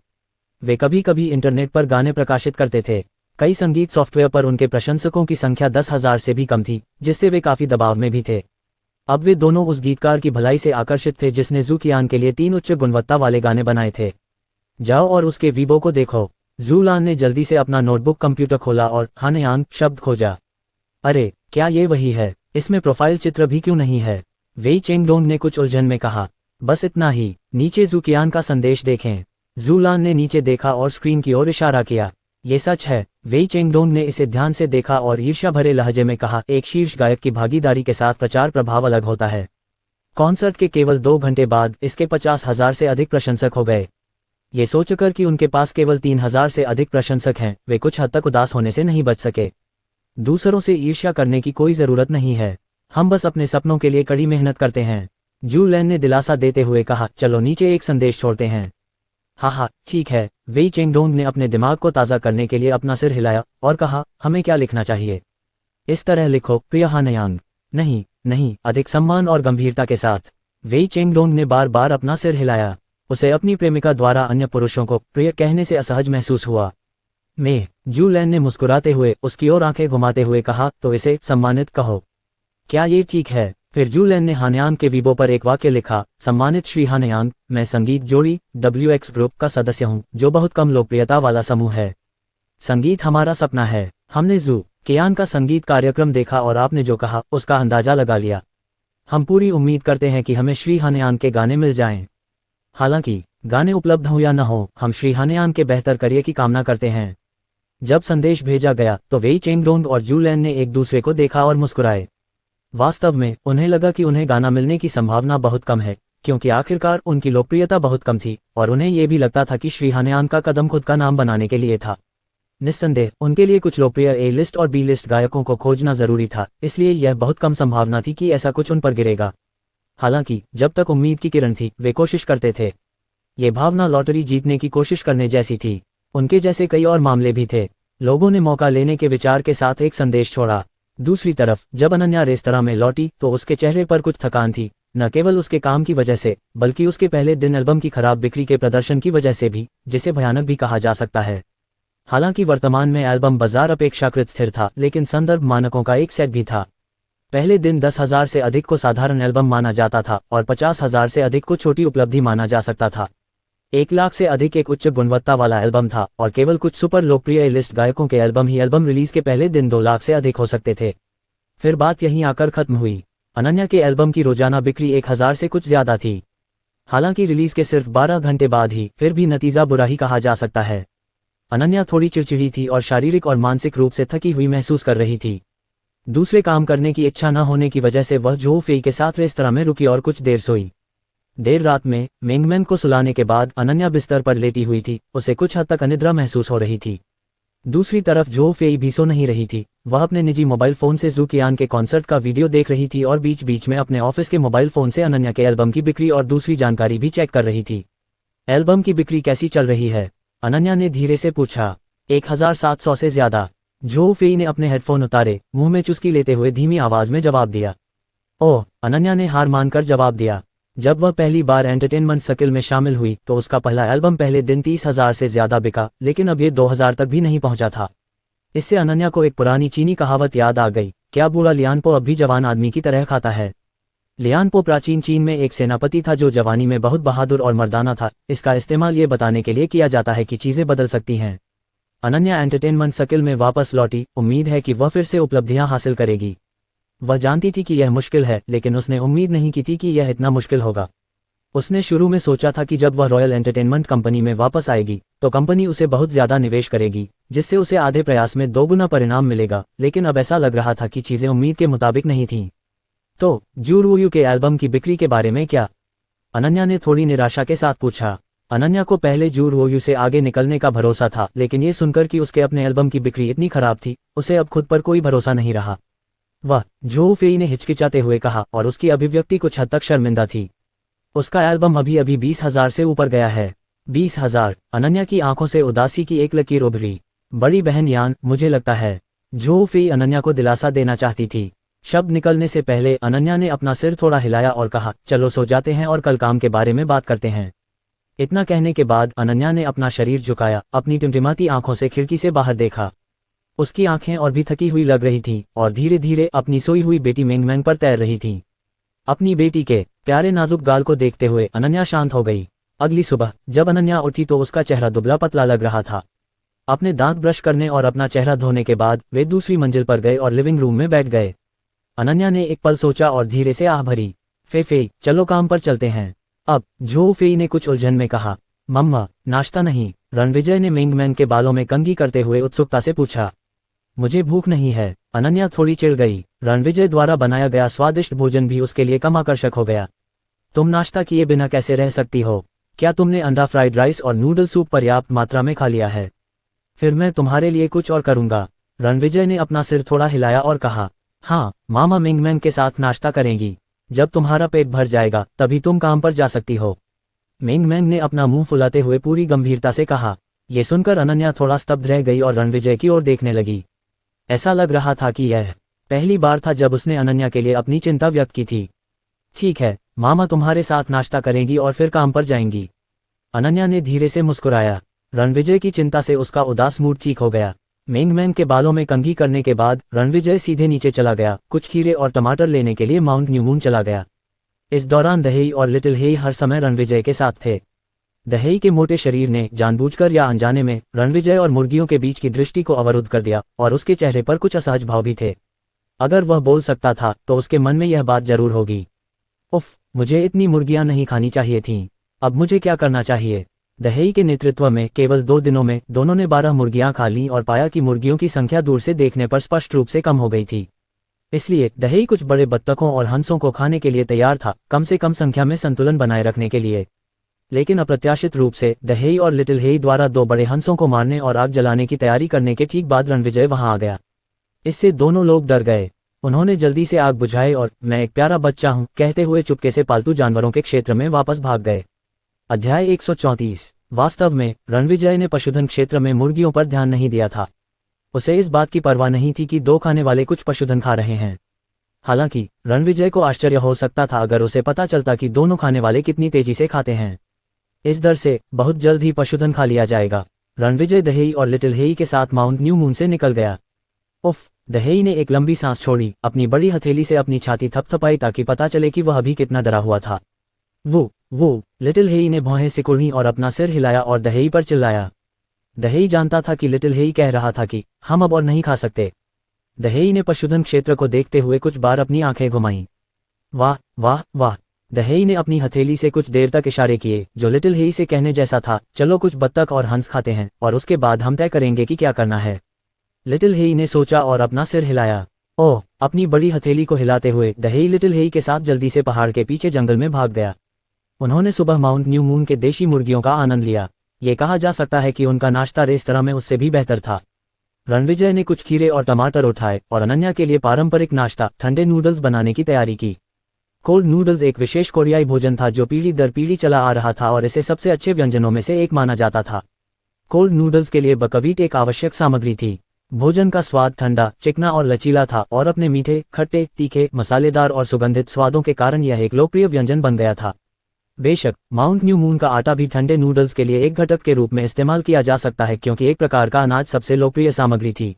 वे कभी कभी इंटरनेट पर गाने प्रकाशित करते थे। कई संगीत सॉफ्टवेयर पर उनके प्रशंसकों की संख्या 10,000 से भी कम थी, जिससे वे काफी दबाव में भी थे। अब वे दोनों उस गीतकार की भलाई से आकर्षित थे जिसने ज़ूकियान के लिए 3 उच्च गुणवत्ता वाले गाने बनाए थे। जाओ और उसके वीबो को देखो। जूलान ने जल्दी से अपना नोटबुक कंप्यूटर खोला और हानयान शब्द खोजा। अरे क्या ये वही है? इसमें प्रोफाइल चित्र भी क्यों नहीं है? वेई चेंगडोंग ने कुछ उलझन में कहा। बस इतना ही। नीचे जूकियान का संदेश देखें। जूलान ने नीचे देखा और स्क्रीन की ओर इशारा किया। ये सच है। वेई चेंगडोंग ने इसे ध्यान से देखा और ईर्ष्या भरे लहजे में कहा, एक शीर्ष गायक की भागीदारी के साथ प्रचार प्रभाव अलग होता है। कॉन्सर्ट के केवल 2 घंटे बाद इसके 50,000 से अधिक प्रशंसक हो गए। ये सोचकर कि उनके पास केवल 3,000 से अधिक प्रशंसक हैं, वे कुछ हद तक उदास होने से नहीं बच सके। दूसरों से ईर्ष्या करने की कोई ज़रूरत नहीं है, हम बस अपने सपनों के लिए कड़ी मेहनत करते हैं। जू लैन ने दिलासा देते हुए कहा, चलो नीचे एक संदेश छोड़ते हैं। हाँ, ठीक है। वेई चेंगडोंग ने अपने दिमाग को ताज़ा करने के लिए अपना सिर हिलाया और कहा, हमें क्या लिखना चाहिए? इस तरह लिखो, प्रिय हानयांग। नहीं नहीं, अधिक सम्मान और गंभीरता के साथ। वेई चेंगडोंग ने बार बार अपना सिर हिलाया। उसे अपनी प्रेमिका द्वारा अन्य पुरुषों को प्रिय कहने से असहज महसूस हुआ। जू लैन ने मुस्कुराते हुए उसकी ओर आंखें घुमाते हुए कहा, तो इसे सम्मानित कहो। क्या ये ठीक है? फिर जू लैन ने हानयांग के वीबो पर एक वाक्य लिखा, सम्मानित श्री हानयांग, मैं संगीत जोड़ी WX ग्रुप का सदस्य हूँ, जो बहुत कम लोकप्रियता वाला समूह है। संगीत हमारा सपना है। हमने जू कियान का संगीत कार्यक्रम देखा और आपने जो कहा उसका अंदाजा लगा लिया। हम पूरी उम्मीद करते हैं कि हमें श्री हानयांग के गाने मिल जाएं। हालांकि गाने उपलब्ध हो या न हो, हम श्री हानयांग के बेहतर करियर की कामना करते हैं। जब संदेश भेजा गया तो वेई चेंगडोंग और जू लैन ने एक दूसरे को देखा और मुस्कुराए। वास्तव में उन्हें लगा कि उन्हें गाना मिलने की संभावना बहुत कम है, क्योंकि आखिरकार उनकी लोकप्रियता बहुत कम थी और उन्हें यह भी लगता था कि श्री हानयांग का कदम खुद का नाम बनाने के लिए था। निस्संदेह उनके लिए कुछ लोकप्रिय A लिस्ट और B लिस्ट गायकों को खोजना जरूरी था, इसलिए यह बहुत कम संभावना थी कि ऐसा कुछ उन पर गिरेगा। हालांकि जब तक उम्मीद की किरण थी, वे कोशिश करते थे। ये भावना लॉटरी जीतने की कोशिश करने जैसी थी। उनके जैसे कई और मामले भी थे। लोगों ने मौका लेने के विचार के साथ एक संदेश छोड़ा। दूसरी तरफ जब अनन्या रेस्तरां में लौटी तो उसके चेहरे पर कुछ थकान थी, न केवल उसके काम की वजह से, बल्कि उसके पहले दिन एल्बम की खराब बिक्री के प्रदर्शन की वजह से भी, जिसे भयानक भी कहा जा सकता है। हालांकि वर्तमान में एल्बम बाजार अपेक्षाकृत स्थिर था, लेकिन संदर्भ मानकों का एक सेट भी था। पहले दिन 10,000 से अधिक को साधारण एल्बम माना जाता था और 50,000 से अधिक को छोटी उपलब्धि माना जा सकता था। 1 लाख से अधिक एक उच्च गुणवत्ता वाला एल्बम था और केवल कुछ सुपर लोकप्रिय लिस्ट गायकों के एल्बम ही एल्बम रिलीज के पहले दिन 2 लाख से अधिक हो सकते थे। फिर बात यहीं आकर खत्म हुई। अनन्या के एल्बम की रोजाना बिक्री 1,000 से कुछ ज्यादा थी। हालांकि रिलीज के सिर्फ 12 घंटे बाद ही, फिर भी नतीजा बुरा ही कहा जा सकता है। अनन्या थोड़ी चिड़चिड़ी थी और शारीरिक और मानसिक रूप से थकी हुई महसूस कर रही थी। दूसरे काम करने की इच्छा न होने की वजह से वह जो फेई के साथ रेस्तरां में रुकी और कुछ देर सोई। देर रात में मेंगमैन को सुलाने के बाद अनन्या बिस्तर पर लेटी हुई थी। उसे कुछ हद तक अनिद्रा महसूस हो रही थी। दूसरी तरफ जो फेई भी सो नहीं रही थी। वह अपने निजी मोबाइल फोन से जू कियान के कॉन्सर्ट का वीडियो देख रही थी और बीच बीच में अपने ऑफिस के मोबाइल फोन से अनन्या के एल्बम की बिक्री और दूसरी जानकारी भी चेक कर रही थी। एल्बम की बिक्री कैसी चल रही है? अनन्या ने धीरे से पूछा। 1,700 से ज्यादा। जो फेई ने अपने हेडफोन उतारे, मुंह में चुस्की लेते हुए धीमी आवाज में जवाब दिया। ओह, अनन्या ने हार मानकर जवाब दिया। जब वह पहली बार एंटरटेनमेंट सर्किल में शामिल हुई तो उसका पहला एल्बम पहले दिन 30,000 से ज्यादा बिका, लेकिन अब ये 2,000 तक भी नहीं पहुंचा था। इससे अनन्या को एक पुरानी चीनी कहावत याद आ गई, क्या बूढ़ा लियानपो अब भी जवान आदमी की तरह खाता है? लियानपो प्राचीन चीन में एक सेनापति था जो जवानी में बहुत बहादुर और मर्दाना था। इसका इस्तेमाल ये बताने के लिए किया जाता है कि चीजें बदल सकती हैं। अनन्या एंटरटेनमेंट सर्किल में वापस लौटी। उम्मीद है कि वह फिर से उपलब्धियां हासिल करेगी। वह जानती थी कि यह मुश्किल है, लेकिन उसने उम्मीद नहीं की थी कि यह इतना मुश्किल होगा। उसने शुरू में सोचा था कि जब वह रॉयल एंटरटेनमेंट कंपनी में वापस आएगी तो कंपनी उसे बहुत ज्यादा निवेश करेगी, जिससे उसे आधे प्रयास में 2 गुना परिणाम मिलेगा, लेकिन अब ऐसा लग रहा था कि चीजें उम्मीद के मुताबिक नहीं थीं। तो जूरवोयू के एल्बम की बिक्री के बारे में क्या? अनन्या ने थोड़ी निराशा के साथ पूछा। अनन्या को पहले जूरवोयू से आगे निकलने का भरोसा था, लेकिन ये सुनकर कि उसके अपने एल्बम की बिक्री इतनी खराब थी, उसे अब खुद पर कोई भरोसा नहीं रहा। वह जो फेई ने हिचकिचाते हुए कहा, और उसकी अभिव्यक्ति कुछ हद तक शर्मिंदा थी। उसका एल्बम अभी अभी 20,000 से ऊपर गया है। 20,000। अनन्या की आंखों से उदासी की एक लकीर उभरी। बड़ी बहन यान, मुझे लगता है। जो फेई अनन्या को दिलासा देना चाहती थी। शब्द निकलने से पहले अनन्या ने अपना सिर थोड़ा हिलाया और कहा, चलो सो जाते हैं और कल काम के बारे में बात करते हैं। इतना कहने के बाद अनन्या ने अपना शरीर झुकाया, अपनी टिमटिमाती आंखों से खिड़की से बाहर देखा। उसकी आंखें और भी थकी हुई लग रही थीं और धीरे धीरे अपनी सोई हुई बेटी मेंगमैन पर तैर रही थीं। अपनी बेटी के प्यारे नाजुक गाल को देखते हुए अनन्या शांत हो गई। अगली सुबह जब अनन्या उठी तो उसका चेहरा दुबला पतला लग रहा था। अपने दांत ब्रश करने और अपना चेहरा धोने के बाद वे दूसरी मंजिल पर गए और लिविंग रूम में बैठ गए। अनन्या ने एक पल सोचा और धीरे से आह भरी। फे, चलो काम पर चलते हैं। अब झो फेई ने कुछ उलझन में कहा, मम्मा, नाश्ता नहीं। रणविजय ने मिंगमैन के बालों में कंघी करते हुए उत्सुकता से पूछा। मुझे भूख नहीं है। अनन्या थोड़ी चिढ़ गई। रणविजय द्वारा बनाया गया स्वादिष्ट भोजन भी उसके लिए कम आकर्षक हो गया। तुम नाश्ता किए बिना कैसे रह सकती हो? क्या तुमने अंडा फ्राइड राइस और नूडल सूप पर्याप्त मात्रा में खा लिया है? फिर मैं तुम्हारे लिए कुछ और करूंगा। रणविजय ने अपना सिर थोड़ा हिलाया और कहा, हाँ, मामा मिंगमैन के साथ नाश्ता करेंगी। जब तुम्हारा पेट भर जाएगा तभी तुम काम पर जा सकती हो। मिंगमैन ने अपना मुंह फुलाते हुए पूरी गंभीरता से कहा। ये सुनकर अनन्या थोड़ा स्तब्ध रह गई और रणविजय की ओर देखने लगी। ऐसा लग रहा था कि यह पहली बार था जब उसने अनन्या के लिए अपनी चिंता व्यक्त की थी। ठीक है, मामा तुम्हारे साथ नाश्ता करेंगी और फिर काम पर जाएंगी। अनन्या ने धीरे से मुस्कुराया। रणविजय की चिंता से उसका उदास मूड ठीक हो गया। मिंगमैन के बालों में कंघी करने के बाद रणविजय सीधे नीचे चला गया, कुछ खीरे और टमाटर लेने के लिए माउंट न्यू मून चला गया। इस दौरान दहेई और लिटिल हेई हर समय रणविजय के साथ थे। दहेई के मोटे शरीर ने जानबूझकर या अनजाने में रणविजय और मुर्गियों के बीच की दृष्टि को अवरुद्ध कर दिया और उसके चेहरे पर कुछ असहज भाव भी थे। अगर वह बोल सकता था तो उसके मन में यह बात जरूर होगी, उफ, मुझे इतनी मुर्गियां नहीं खानी चाहिए थीं। अब मुझे क्या करना चाहिए? दहेई के नेतृत्व में केवल 2 दिनों में दोनों ने 12 मुर्गियां खा लीं और पाया कि मुर्गियों की संख्या दूर से देखने पर स्पष्ट रूप से कम हो गई थी। इसलिए दहेई कुछ बड़े बत्तखों और हंसों को खाने के लिए तैयार था, कम से कम संख्या में संतुलन बनाए रखने के लिए। लेकिन अप्रत्याशित रूप से दहेई और लिटिल हेई द्वारा 2 बड़े हंसों को मारने और आग जलाने की तैयारी करने के ठीक बाद रणविजय वहां आ गया। इससे दोनों लोग डर गए। उन्होंने जल्दी से आग बुझाए और मैं एक प्यारा बच्चा हूं कहते हुए चुपके से पालतू जानवरों के क्षेत्र में वापस भाग गए। अध्याय 134। वास्तव में रणविजय ने पशुधन क्षेत्र में मुर्गियों पर ध्यान नहीं दिया था। उसे इस बात की परवाह नहीं थी कि 2 खाने वाले कुछ पशुधन खा रहे हैं। हालांकि रणविजय को आश्चर्य हो सकता था अगर उसे पता चलता कि दोनों खाने वाले कितनी तेजी से खाते हैं। इस डर से बहुत जल्द ही पशुधन खा लिया जाएगा। रणविजय दहेई और लिटिल हेई के साथ माउंट न्यू मून से निकल गया। उफ, दहेई ने एक लंबी सांस छोड़ी, अपनी बड़ी हथेली से अपनी छाती थपथपाई ताकि पता चले कि वह अभी कितना डरा हुआ था। वो लिटिल हेई ने भौहें सिकुड़ी और अपना सिर हिलाया और दहेई पर चिल्लाया। दहेई जानता था कि लिटिल हेई कह रहा था कि हम अब और नहीं खा सकते। दहेई ने पशुधन क्षेत्र को देखते हुए कुछ बार अपनी आंखें घुमाईं। वाह वाह वाह। दहेई ने अपनी हथेली से कुछ देर तक इशारे किए, जो लिटिल हेई से कहने जैसा था, चलो कुछ बत्तख और हंस खाते हैं और उसके बाद हम तय करेंगे कि क्या करना है। लिटिल हेई ने सोचा और अपना सिर हिलाया। ओह, अपनी बड़ी हथेली को हिलाते हुए दहेई लिटिल हेई के साथ जल्दी से पहाड़ के पीछे जंगल में भाग गया। उन्होंने सुबह माउंट न्यू मून के देशी मुर्गियों का आनंद लिया। ये कहा जा सकता है कि उनका नाश्ता रेस्तरां में उससे भी बेहतर था। रणविजय ने कुछ खीरे और टमाटर उठाए और अनन्या के लिए पारंपरिक नाश्ता ठंडे नूडल्स बनाने की तैयारी की। कोल्ड नूडल्स एक विशेष कोरियाई भोजन था जो पीढ़ी दर पीढ़ी चला आ रहा था और इसे सबसे अच्छे व्यंजनों में से एक माना जाता था। कोल्ड नूडल्स के लिए बकव्हीट एक आवश्यक सामग्री थी। भोजन का स्वाद ठंडा, चिकना और लचीला था और अपने मीठे, खट्टे, तीखे, मसालेदार और सुगंधित स्वादों के कारण यह एक लोकप्रिय व्यंजन बन गया था। बेशक माउंट न्यू मून का आटा भी ठंडे नूडल्स के लिए एक घटक के रूप में इस्तेमाल किया जा सकता है क्योंकि एक प्रकार का अनाज सबसे लोकप्रिय सामग्री थी।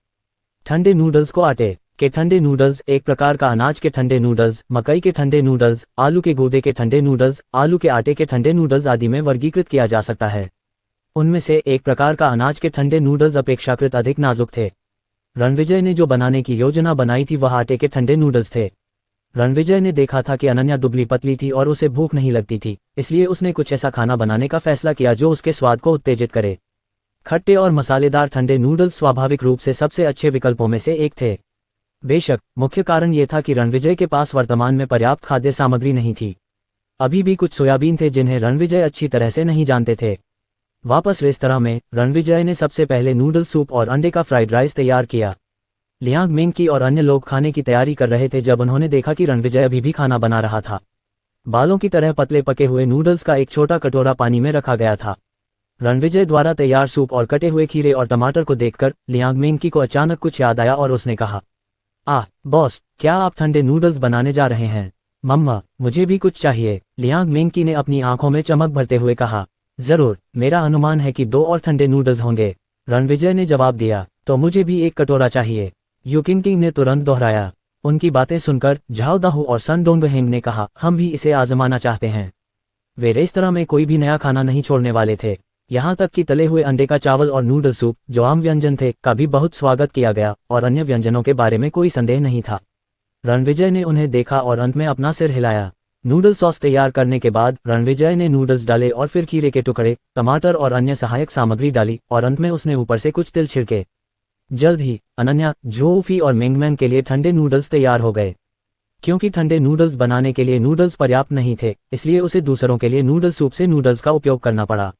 ठंडे नूडल्स को आटे के ठंडे नूडल्स, एक प्रकार का अनाज के ठंडे नूडल्स, मकई के ठंडे नूडल्स, आलू के गूदे के ठंडे नूडल्स, आलू के आटे के ठंडे नूडल्स आदि में वर्गीकृत किया जा सकता है। उनमें से एक प्रकार का अनाज के ठंडे नूडल्स अपेक्षाकृत अधिक नाजुक थे। रणविजय ने जो बनाने की योजना बनाई थी वह आटे के ठंडे नूडल्स थे। रणविजय ने देखा था कि अनन्या दुबली पतली थी और उसे भूख नहीं लगती थी, इसलिए उसने कुछ ऐसा खाना बनाने का फैसला किया जो उसके स्वाद को उत्तेजित करे। खट्टे और मसालेदार ठंडे नूडल्स स्वाभाविक रूप से सबसे अच्छे विकल्पों में से एक थे। बेशक मुख्य कारण यह था कि रणविजय के पास वर्तमान में पर्याप्त खाद्य सामग्री नहीं थी। अभी भी कुछ सोयाबीन थे जिन्हें रणविजय अच्छी तरह से नहीं जानते थे। वापस रेस्तरां में रणविजय ने सबसे पहले नूडल सूप और अंडे का फ्राइड राइस तैयार किया। लियांग मिंग और अन्य लोग खाने की तैयारी कर रहे थे जब उन्होंने देखा कि रणविजय अभी भी खाना बना रहा था। बालों की तरह पतले पके हुए नूडल्स का एक छोटा कटोरा पानी में रखा गया था। रणविजय द्वारा तैयार सूप और कटे हुए खीरे और टमाटर को देखकर लियांग मिंग को अचानक कुछ याद आया और उसने कहा, बॉस, क्या आप ठंडे नूडल्स बनाने जा रहे हैं? मम्मा, मुझे भी कुछ चाहिए। लियांग मिंग ने अपनी आंखों में चमक भरते हुए कहा, जरूर, मेरा अनुमान है कि 2 और ठंडे नूडल्स होंगे। रणविजय ने जवाब दिया, तो मुझे भी एक कटोरा चाहिए। युकिंग ने तुरंत दोहराया। उनकी बातें सुनकर झाओ दाहू और सन डोंगहेंग ने कहा, हम भी इसे आजमाना चाहते हैं। वे रेस्तरां में कोई भी नया खाना नहीं छोड़ने वाले थे। यहाँ तक कि तले हुए अंडे का चावल और नूडल सूप, जो आम व्यंजन थे, का भी बहुत स्वागत किया गया और अन्य व्यंजनों के बारे में कोई संदेह नहीं था। रणविजय ने उन्हें देखा और अंत में अपना सिर हिलाया। नूडल सॉस तैयार करने के बाद रणविजय ने नूडल्स डाले और फिर खीरे के टुकड़े, टमाटर और अन्य सहायक सामग्री डाली और अंत में उसने ऊपर से कुछ तिल छिड़के। जल्द ही अनन्या, जोऊफी और मेंगमेंग के लिए ठंडे नूडल्स तैयार हो गए। क्योंकि ठंडे नूडल्स बनाने के लिए नूडल्स पर्याप्त नहीं थे, इसलिए उसे दूसरों के लिए नूडल सूप से नूडल्स का उपयोग करना पड़ा।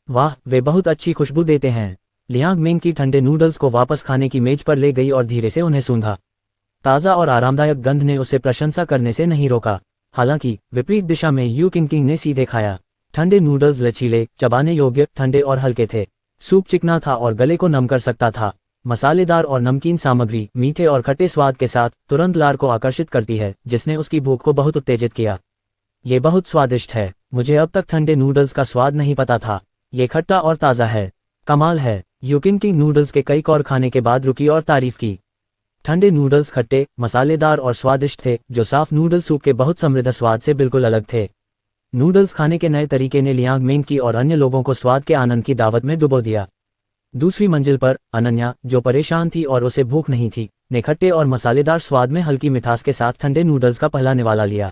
वाह, वे बहुत अच्छी खुशबू देते हैं। लियांग मिंग की ठंडे नूडल्स को वापस खाने की मेज पर ले गई और धीरे से उन्हें सूंघा। ताज़ा और आरामदायक गंध ने उसे प्रशंसा करने से नहीं रोका। हालांकि विपरीत दिशा में यू किंग ने सीधे खाया। ठंडे नूडल्स लचीले, चबाने योग्य, ठंडे और हल्के थे। सूप चिकना था और गले को नम कर सकता था। मसालेदार और नमकीन सामग्री मीठे और खट्टे स्वाद के साथ तुरंत लार को आकर्षित करती है, जिसने उसकी भूख को बहुत उत्तेजित किया। ये बहुत स्वादिष्ट है। मुझे अब तक ठंडे नूडल्स का स्वाद नहीं पता था। ये खट्टा और ताज़ा है। कमाल है। यू किंग नूडल्स के कई कौर खाने के बाद रुकी और तारीफ की। ठंडे नूडल्स खट्टे, मसालेदार और स्वादिष्ट थे, जो साफ नूडल सूप के बहुत समृद्ध स्वाद से बिल्कुल अलग थे। नूडल्स खाने के नए तरीके ने लियांग मिंग की और अन्य लोगों को स्वाद के आनंद की दावत में डुबो दिया। दूसरी मंजिल पर अनन्या, जो परेशान थी और उसे भूख नहीं थी, ने खट्टे और मसालेदार स्वाद में हल्की मिठास के साथ ठंडे नूडल्स का पहला निवाला लिया।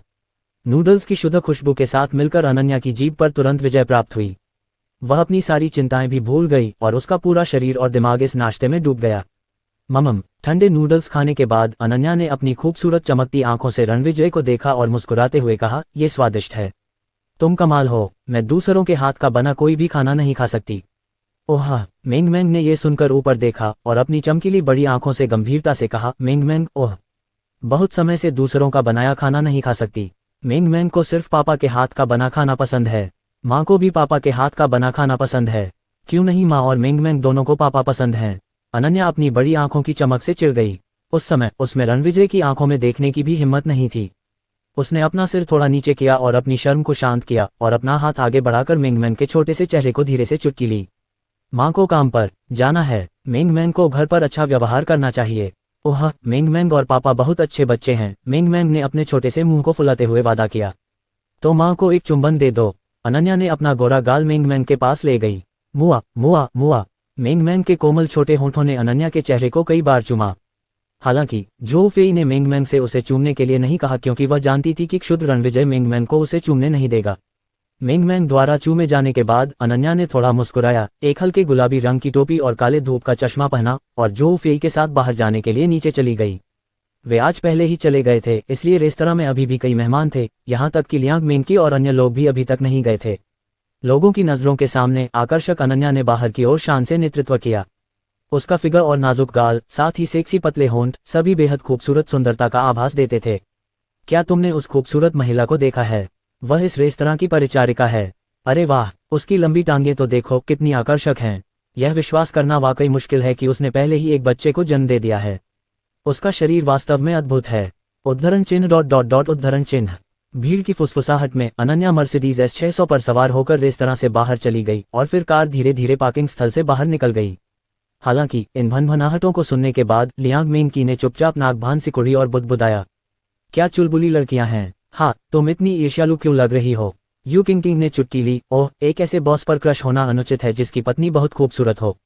नूडल्स की शुद्ध खुशबू के साथ मिलकर अनन्या की जीभ पर तुरंत विजय प्राप्त हुई। वह अपनी सारी चिंताएं भी भूल गई और उसका पूरा शरीर और दिमाग इस नाश्ते में डूब गया। ममम। ठंडे नूडल्स खाने के बाद अनन्या ने अपनी खूबसूरत चमकती आंखों से रणविजय को देखा और मुस्कुराते हुए कहा, ये स्वादिष्ट है। तुम कमाल हो। मैं दूसरों के हाथ का बना कोई भी खाना नहीं खा सकती। ओह। मेंगमेंग ने यह सुनकर ऊपर देखा और अपनी चमकीली बड़ी आंखों से गंभीरता से कहा, मेंगमेंग, ओह, बहुत समय से दूसरों का बनाया खाना नहीं खा सकती। मेंगमेंग को सिर्फ पापा के हाथ का बना खाना पसंद है। माँ को भी पापा के हाथ का बना खाना पसंद है। क्यों नहीं, माँ और मेंगमेंग दोनों को पापा पसंद हैं। अनन्या अपनी बड़ी आंखों की चमक से चिढ़ गई। उस समय उसमें रणविजय की आंखों में देखने की भी हिम्मत नहीं थी। उसने अपना सिर थोड़ा नीचे किया और अपनी शर्म को शांत किया और अपना हाथ आगे बढ़ाकर मेंगमेंग के छोटे से चेहरे को धीरे से चुटकी ली। माँ को काम पर जाना है। मेंगमेंग को घर पर अच्छा व्यवहार करना चाहिए। ओह, मेंगमेंग और पापा बहुत अच्छे बच्चे हैं। मेंगमेंग ने अपने छोटे से मुंह को फुलाते हुए वादा किया। तो माँ को एक चुंबन दे दो। अनन्या ने अपना गोरा गाल मेंगमेंग के पास ले गई। मुआ मुआ मुआ। मेंगमेंग के कोमल छोटे होंठों ने अनन्या के चेहरे को कई बार चूमा। हालांकि जो फेई ने मेंगमेंग से उसे चूमने के लिए नहीं कहा, क्योंकि वह जानती थी कि क्षुद्र रणविजय मेंगमेंग को उसे चूमने नहीं देगा। मेंगमेंग द्वारा चूमे जाने के बाद अनन्या ने थोड़ा मुस्कुराया, एक हल्के गुलाबी रंग की टोपी और काले धूप का चश्मा पहना और जो फेई के साथ बाहर जाने के लिए नीचे चली गई। वे आज पहले ही चले गए थे, इसलिए रेस्तरां में अभी भी कई मेहमान थे, यहाँ तक कि लियांग मिंग की और अन्य लोग भी अभी तक नहीं गए थे। लोगों की नज़रों के सामने आकर्षक अनन्या ने बाहर की ओर शान से नेतृत्व किया। उसका फिगर और नाजुक गाल, साथ ही सेक्सी पतले होंठ, सभी बेहद खूबसूरत सुंदरता का आभास देते थे। क्या तुमने उस खूबसूरत महिला को देखा है? वह इस रेस्तरां की परिचारिका है। अरे वाह, उसकी लंबी टांगें तो देखो कितनी आकर्षक हैं। यह विश्वास करना वाकई मुश्किल है कि उसने पहले ही एक बच्चे को जन्म दे दिया है। उसका शरीर वास्तव में अद्भुत है। उद्धरण चिन्ह ... उद्धरण चिन्ह। भीड़ की फुसफुसाहट में अनन्या मर्सिडीज S600 पर सवार होकर रेस्तरां से बाहर चली गई और फिर कार धीरे धीरे पार्किंग स्थल से बाहर निकल गई। हालांकि इन भनभनाहटों को सुनने के बाद लियांग मिंग की ने चुपचाप नाक भान सिकुड़ी और बुदबुदाया, क्या चुलबुली लड़कियां हैं। हाँ, तुम इतनी ईर्ष्यालु क्यों लग रही हो? यू किंग ने चुटकी ली। ओह, एक ऐसे बॉस पर क्रश होना अनुचित है जिसकी पत्नी बहुत खूबसूरत हो।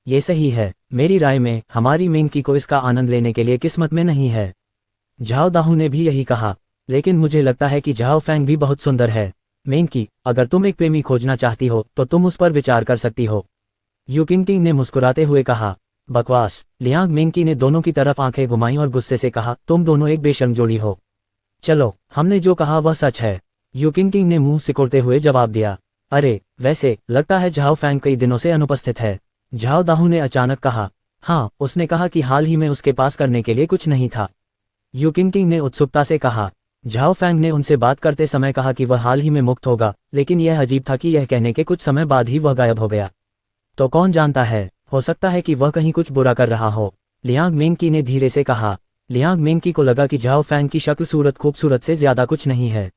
ये सही है। मेरी राय में हमारी मिंग की को इसका आनंद लेने के लिए किस्मत में नहीं है। झाओ दाहू ने भी यही कहा। लेकिन मुझे लगता है कि झाओ फैंग भी बहुत सुंदर है। मिंग की, अगर तुम एक प्रेमी खोजना चाहती हो तो तुम उस पर विचार कर सकती हो। यू किंग ने मुस्कुराते हुए कहा। बकवास। लियांग मिंग की ने दोनों की तरफ आंखें घुमाई और गुस्से से कहा, तुम दोनों एक बेशर्म जोड़ी हो। चलो, हमने जो कहा वह सच है। यू किंग ने मुंह सिकुड़ते हुए जवाब दिया। अरे, वैसे लगता है झाओ फैंग कई दिनों से अनुपस्थित है। झाओ दाहू ने अचानक कहा। हाँ, उसने कहा कि हाल ही में उसके पास करने के लिए कुछ नहीं था। यू किंग ने उत्सुकता से कहा। झाओ फैंग ने उनसे बात करते समय कहा कि वह हाल ही में मुक्त होगा, लेकिन यह अजीब था कि यह कहने के कुछ समय बाद ही वह गायब हो गया। तो कौन जानता है, हो सकता है कि वह कहीं कुछ बुरा कर रहा हो। लियांग मिंग की ने धीरे से कहा। लियांग मिंग की को लगा कि झाओ फैंग की शक्ल सूरत खूबसूरत से ज्यादा कुछ नहीं है।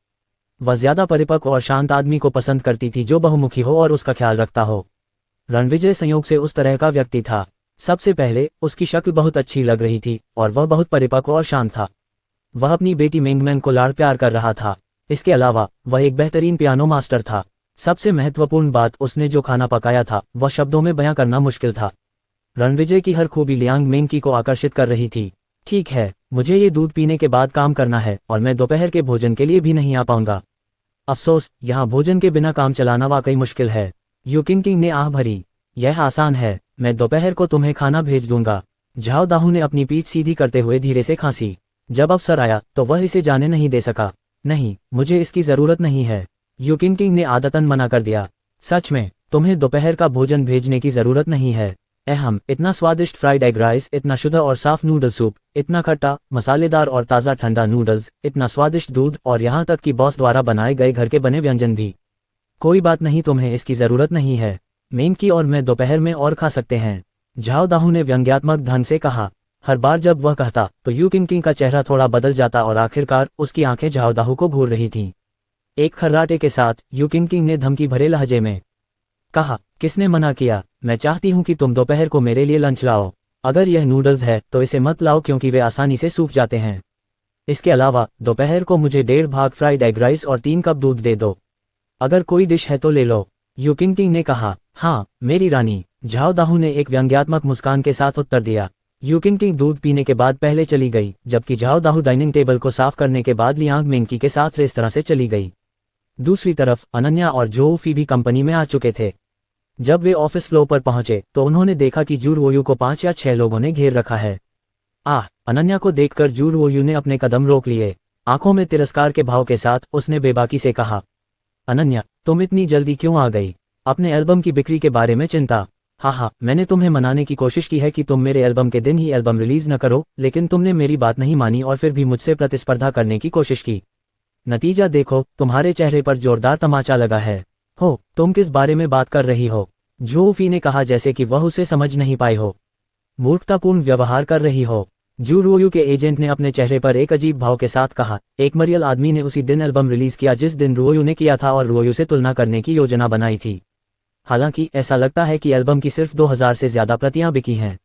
वह ज्यादा परिपक्व और शांत आदमी को पसंद करती थी जो बहुमुखी हो और उसका ख्याल रखता हो। रणविजय संयोग से उस तरह का व्यक्ति था। सबसे पहले उसकी शक्ल बहुत अच्छी लग रही थी और वह बहुत परिपक्व और शांत था। वह अपनी बेटी मेंगमेंग को लाड़ प्यार कर रहा था। इसके अलावा वह एक बेहतरीन पियानो मास्टर था। सबसे महत्वपूर्ण बात, उसने जो खाना पकाया था वह शब्दों में बयां करना मुश्किल था। रणविजय की हर खूबी लियांग मिंग की को आकर्षित कर रही थी। ठीक है, मुझे ये दूध पीने के बाद काम करना है और मैं दोपहर के भोजन के लिए भी नहीं आ पाऊंगा। अफसोस, यहाँ भोजन के बिना काम चलाना वाकई मुश्किल है। यूकिन किंग ने आह भरी। यह आसान है, मैं दोपहर को तुम्हें खाना भेज दूंगा। झाओ दाहू ने अपनी पीठ सीधी करते हुए धीरे से खांसी। जब अवसर आया तो वह इसे जाने नहीं दे सका। नहीं, मुझे इसकी जरूरत नहीं है, यूकिन किंग ने आदतन मना कर दिया। सच में, तुम्हें दोपहर का भोजन भेजने की जरूरत नहीं है। अहम, इतना स्वादिष्ट फ्राइड एग राइस, इतना शुद्ध और साफ नूडल सूप, इतना खट्टा, मसालेदार और ताज़ा ठंडा नूडल्स, इतना स्वादिष्ट दूध और यहाँ तक कि बॉस द्वारा बनाए गए घर के बने व्यंजन भी। कोई बात नहीं, तुम्हें इसकी जरूरत नहीं है। मेंकी और मैं दोपहर में और खा सकते हैं, झाओ दाहू ने व्यंग्यात्मक ढंग से कहा। हर बार जब वह कहता तो यूकिन किंग का चेहरा थोड़ा बदल जाता और आखिरकार उसकी आंखें झाओ दाहू को घूर रही थीं। एक खर्राटे के साथ यूकिन किंग ने धमकी भरे लहजे में कहा, किसने मना किया? मैं चाहती हूं कि तुम दोपहर को मेरे लिए लंच लाओ। अगर यह नूडल्स है तो इसे मत लाओ क्योंकि वे आसानी से सूख जाते हैं। इसके अलावा दोपहर को मुझे 1.5 भाग फ्राइड एग राइस और 3 कप दूध दे दो। अगर कोई डिश है तो ले लो, यूकिन किंग ने कहा। हाँ मेरी रानी, झाओ दाहू ने एक व्यंग्यात्मक मुस्कान के साथ उत्तर दिया। यूकिन किंग दूध पीने के बाद पहले चली गई, जबकि झाओ दाहू डाइनिंग टेबल को साफ करने के बाद लियांग मेंकी के साथ रेस्तरां से चली गई। दूसरी तरफ अनन्या और जोऊ फी भी कंपनी में आ चुके थे। जब वे ऑफिस फ्लोर पर पहुंचे तो उन्होंने देखा कि जूर वोयू को 5 या 6 लोगों ने घेर रखा है। अनन्या को देखकर जूर वोयू ने अपने कदम रोक लिए। आंखों में तिरस्कार के भाव के साथ उसने बेबाकी से कहा, अनन्या, तुम इतनी जल्दी क्यों आ गई? अपने एल्बम की बिक्री के बारे में चिंता? हाँ, मैंने तुम्हें मनाने की कोशिश की है कि तुम मेरे एल्बम के दिन ही एल्बम रिलीज न करो, लेकिन तुमने मेरी बात नहीं मानी और फिर भी मुझसे प्रतिस्पर्धा करने की कोशिश की। नतीजा देखो, तुम्हारे चेहरे पर जोरदार तमाचा लगा है। हो, तुम किस बारे में बात कर रही हो? जोऊ फी ने कहा जैसे कि वह उसे समझ नहीं पाई हो। मूर्खतापूर्ण व्यवहार कर रही हो, जू रोयू के एजेंट ने अपने चेहरे पर एक अजीब भाव के साथ कहा। एक मरियल आदमी ने उसी दिन एल्बम रिलीज किया जिस दिन रोयू ने किया था और रोयू से तुलना करने की योजना बनाई थी। हालांकि ऐसा लगता है कि एल्बम की सिर्फ 2000 से ज्यादा प्रतियां बिकी हैं।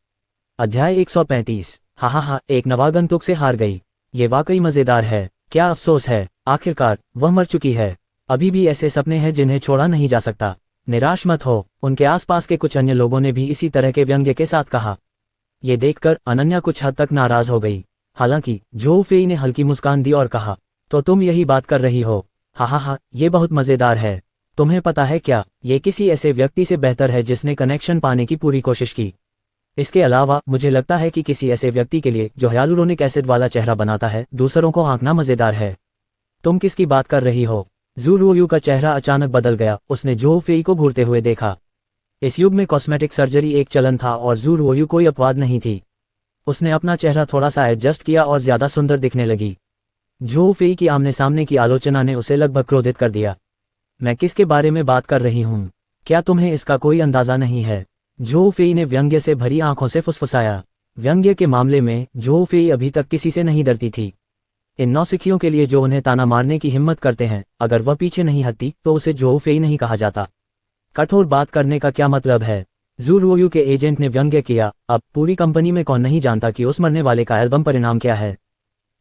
अध्याय 135। हाँ, एक नवागंतुक से हार गई। ये वाकई मजेदार है। क्या अफसोस है, आखिरकार वह मर चुकी है। अभी भी ऐसे सपने हैं जिन्हें छोड़ा नहीं जा सकता। निराश मत हो, उनके आसपास के कुछ अन्य लोगों ने भी इसी तरह के व्यंग्य के साथ कहा। ये देखकर अनन्या कुछ हद तक नाराज हो गई। हालांकि जोऊ फेई ने हल्की मुस्कान दी और कहा, तो तुम यही बात कर रही हो? हाँ, ये बहुत मजेदार है। तुम्हें पता है क्या, ये किसी ऐसे व्यक्ति से बेहतर है जिसने कनेक्शन पाने की पूरी कोशिश की। इसके अलावा मुझे लगता है कि किसी ऐसे व्यक्ति के लिए जो hyaluronic एसिड वाला चेहरा बनाता है, दूसरों को आंकना मजेदार है। तुम किसकी बात कर रही हो? जू रोयू का चेहरा अचानक बदल गया। उसने जोऊ फेई को घूरते हुए देखा। इस युग में कॉस्मेटिक सर्जरी एक चलन था और जू रोयू कोई अपवाद नहीं थी। उसने अपना चेहरा थोड़ा सा एडजस्ट किया और ज्यादा सुंदर दिखने लगी। जोऊ फेई की आमने सामने की आलोचना ने उसे लगभग क्रोधित कर दिया। मैं किसके बारे में बात कर रही हूँ? क्या तुम्हें इसका कोई अंदाजा नहीं है? जोऊ फेई ने व्यंग्य से भरी आंखों से फुसफुसाया। व्यंग्य के मामले में जोऊ फेई अभी तक किसी से नहीं डरती थी। इन नौसिखियों के लिए जो उन्हें ताना मारने की हिम्मत करते हैं, अगर वह पीछे नहीं हटती तो उसे जोऊ फेई नहीं कहा जाता। कठोर बात करने का क्या मतलब है? जू रोयू के एजेंट ने व्यंग्य किया। अब पूरी कंपनी में कौन नहीं जानता कि उस मरने वाले का एल्बम परिणाम क्या है।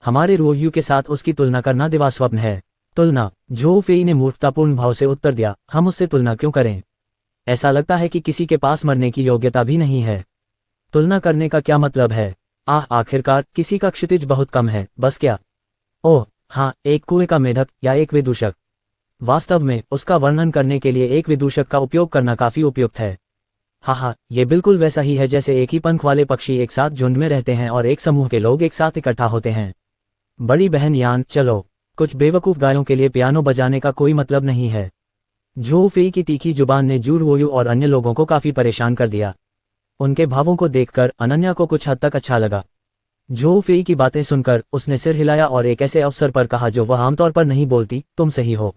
हमारे रोयू के साथ उसकी तुलना करना दिवास्वप्न है। तुलना? जोऊ फेई ने मूर्खतापूर्ण भाव से उत्तर दिया। हम उससे तुलना क्यों करें? ऐसा लगता है कि किसी के पास मरने की योग्यता भी नहीं है। तुलना करने का क्या मतलब है? आखिरकार किसी का क्षितिज बहुत कम है, बस क्या? ओह हाँ, एक कुएं का मेढक या एक विदूषक। वास्तव में उसका वर्णन करने के लिए एक विदूषक का उपयोग करना काफी उपयुक्त है। हाँ, ये बिल्कुल वैसा ही है जैसे एक ही पंख वाले पक्षी एक साथ झुंड में रहते हैं और एक समूह के लोग एक साथ इकट्ठा होते हैं। बड़ी बहन यान, चलो, कुछ बेवकूफ गायों के लिए पियानो बजाने का कोई मतलब नहीं है। जोऊ फेई की तीखी जुबान ने जू रोयू और अन्य लोगों को काफी परेशान कर दिया। उनके भावों को देखकर अनन्या को कुछ हद तक अच्छा लगा। जोऊ फेई की बातें सुनकर उसने सिर हिलाया और एक ऐसे अवसर पर कहा जो वह आमतौर पर नहीं बोलती, तुम सही हो।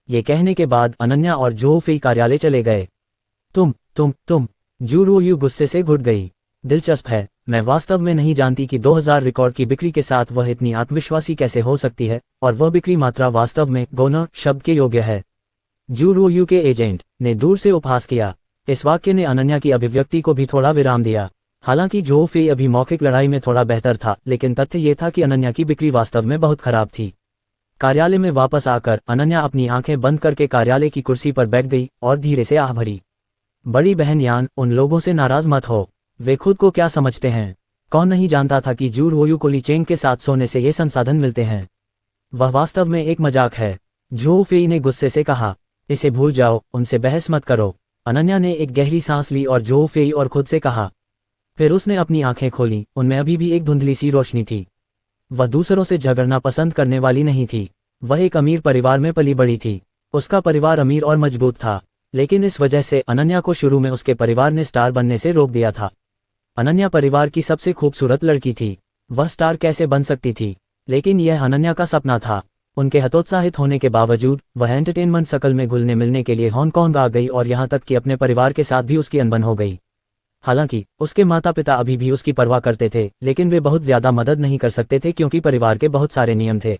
ये कहने के बाद अनन्या और जोऊ फेई कार्यालय चले गए। तुम जू रोयू गुस्से से घुट गई। दिलचस्प है, मैं वास्तव में नहीं जानती कि 2000 रिकॉर्ड की बिक्री के साथ वह इतनी आत्मविश्वासी कैसे हो सकती है, और वह बिक्री मात्रा वास्तव में गोना शब्द के योग्य है। जू रोयू के एजेंट ने दूर से उपहास किया। इस वाक्य ने अनन्या की अभिव्यक्ति को भी थोड़ा विराम दिया। हालांकि जोऊ फेई अभी मौखिक लड़ाई में थोड़ा बेहतर था, लेकिन तथ्य ये था कि अनन्या की बिक्री वास्तव में बहुत खराब थी। कार्यालय में वापस आकर अनन्या अपनी आंखें बंद करके कार्यालय की कुर्सी पर बैठ गई और धीरे से आह भरी। बड़ी बहन यान, उन लोगों से नाराज मत हो। वे खुद को क्या समझते हैं? कौन नहीं जानता था कि जू रोयू को ली चेंग के साथ सोने से ये संसाधन मिलते हैं। वह वास्तव में एक मजाक है। झू फेई ने गुस्से से कहा, इसे भूल जाओ, उनसे बहस मत करो। अनन्या ने एक गहरी सांस ली और झू फेई और खुद से कहा। फिर उसने अपनी आंखें खोलीं, उनमें अभी भी एक धुंधली सी रोशनी थी। वह दूसरों से झगड़ना पसंद करने वाली नहीं थी। वह एक अमीर परिवार में पली बड़ी थी। उसका परिवार अमीर और मजबूत था, लेकिन इस वजह से अनन्या को शुरू में उसके परिवार ने स्टार बनने से रोक दिया था। अनन्या परिवार की सबसे खूबसूरत लड़की थी। वह स्टार कैसे बन सकती थी? लेकिन यह अनन्या का सपना था। उनके हतोत्साहित होने के बावजूद वह एंटरटेनमेंट सर्कल में घुलने मिलने के लिए हांगकांग आ गई और यहाँ तक कि अपने परिवार के साथ भी उसकी अनबन हो गई। हालांकि उसके माता पिता अभी भी उसकी परवाह करते थे, लेकिन वे बहुत ज्यादा मदद नहीं कर सकते थे क्योंकि परिवार के बहुत सारे नियम थे।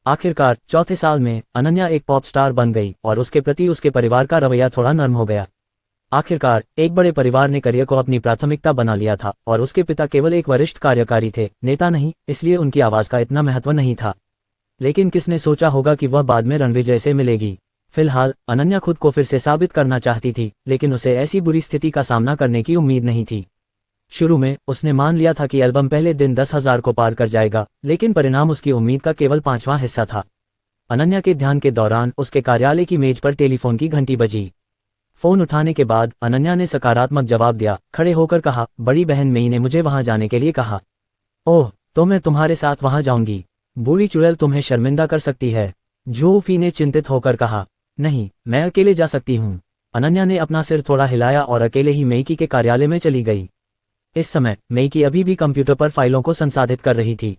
आखिरकार चौथे साल में अनन्या एक पॉप स्टार बन गई और उसके प्रति उसके परिवार का रवैया थोड़ा नर्म हो गया। आखिरकार एक बड़े परिवार ने करियर को अपनी प्राथमिकता बना लिया था और उसके पिता केवल एक वरिष्ठ कार्यकारी थे, नेता नहीं, इसलिए उनकी आवाज का इतना महत्व नहीं था। लेकिन किसने सोचा होगा कि वह बाद में रणविजय से मिलेगी। फिलहाल अनन्या खुद को फिर से साबित करना चाहती थी, लेकिन उसे ऐसी बुरी स्थिति का सामना करने की उम्मीद नहीं थी। शुरू में उसने मान लिया था कि एल्बम पहले दिन 10,000 को पार कर जाएगा, लेकिन परिणाम उसकी उम्मीद का केवल 5वां हिस्सा था। अनन्या के ध्यान के दौरान उसके कार्यालय की मेज पर टेलीफोन की घंटी बजी। फोन उठाने के बाद अनन्या ने सकारात्मक जवाब दिया, खड़े होकर कहा, बड़ी बहन मेई ने मुझे वहां जाने के लिए कहा। ओह, तो मैं तुम्हारे साथ वहां जाऊंगी। बूढ़ी चुड़ैल तुम्हें शर्मिंदा कर सकती है। झू फी ने चिंतित होकर कहा, नहीं, मैं अकेले जा सकती हूँ। अनन्या ने अपना सिर थोड़ा हिलाया और अकेले ही मेईकी के कार्यालय में चली गई। इस समय मेईकी अभी भी कंप्यूटर पर फाइलों को संसाधित कर रही थी।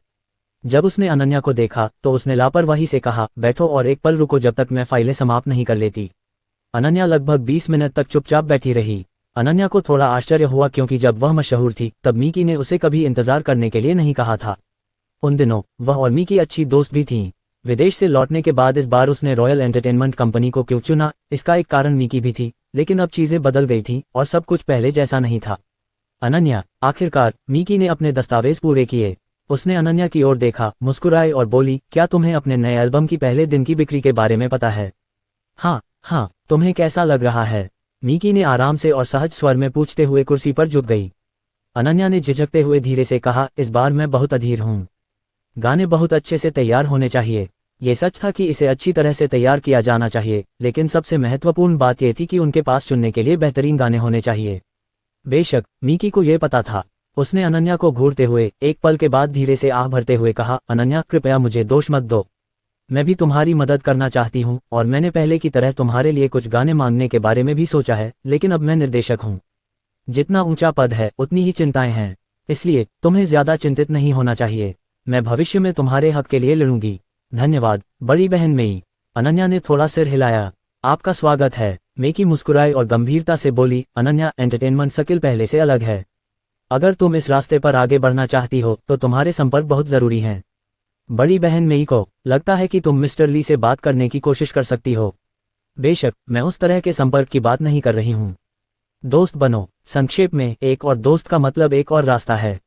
जब उसने अनन्या को देखा तो उसने लापरवाही से कहा, बैठो और एक पल रुको जब तक मैं फाइलें समाप्त नहीं कर लेती। अनन्या लगभग 20 मिनट तक चुपचाप बैठी रही। अनन्या को थोड़ा आश्चर्य हुआ क्योंकि जब वह मशहूर थी तब मीकी ने उसे कभी इंतजार करने के लिए नहीं कहा था। उन दिनों वह और मीकी अच्छी दोस्त भी थीं। विदेश से लौटने के बाद इस बार उसने रॉयल एंटरटेनमेंट कंपनी को क्यों चुना, इसका एक कारण मीकी भी थी, लेकिन अब चीजें बदल गई थीं और सब कुछ पहले जैसा नहीं था। अनन्या, आखिरकार मीकी ने अपने दस्तावेज पूरे किए। उसने अनन्या की ओर देखा, मुस्कुराई और बोली, क्या तुम्हें अपने नए एल्बम की पहले दिन की बिक्री के बारे में पता है? हाँ, तुम्हें कैसा लग रहा है? मीकी ने आराम से और सहज स्वर में पूछते हुए कुर्सी पर झुक गई। अनन्या ने झिझकते हुए धीरे से कहा, इस बार मैं बहुत अधीर हूँ। गाने बहुत अच्छे से तैयार होने चाहिए। ये सच था कि इसे अच्छी तरह से तैयार किया जाना चाहिए, लेकिन सबसे महत्वपूर्ण बात यह थी कि उनके पास चुनने के लिए बेहतरीन गाने होने चाहिए। बेशक मीकी को यह पता था। उसने अनन्या को घूरते हुए एक पल के बाद धीरे से आह भरते हुए कहा, अनन्या, कृपया मुझे दोष मत दो। मैं भी तुम्हारी मदद करना चाहती हूँ और मैंने पहले की तरह तुम्हारे लिए कुछ गाने मांगने के बारे में भी सोचा है, लेकिन अब मैं निर्देशक हूँ। जितना ऊंचा पद है उतनी ही चिंताएं हैं, इसलिए तुम्हें ज्यादा चिंतित नहीं होना चाहिए। मैं भविष्य में तुम्हारे हक के लिए लड़ूंगी। धन्यवाद, बड़ी बहन मेई। अनन्या ने थोड़ा सिर हिलाया। आपका स्वागत है। मेकी मुस्कुराई और गंभीरता से बोली, अनन्या, एंटरटेनमेंट सर्किल पहले से अलग है। अगर तुम इस रास्ते पर आगे बढ़ना चाहती हो तो तुम्हारे संपर्क बहुत जरूरी हैं। बड़ी बहन मेई को लगता है कि तुम मिस्टर ली से बात करने की कोशिश कर सकती हो। बेशक मैं उस तरह के संपर्क की बात नहीं कर रही हूँ। दोस्त बनो। संक्षेप में, एक और दोस्त का मतलब एक और रास्ता है।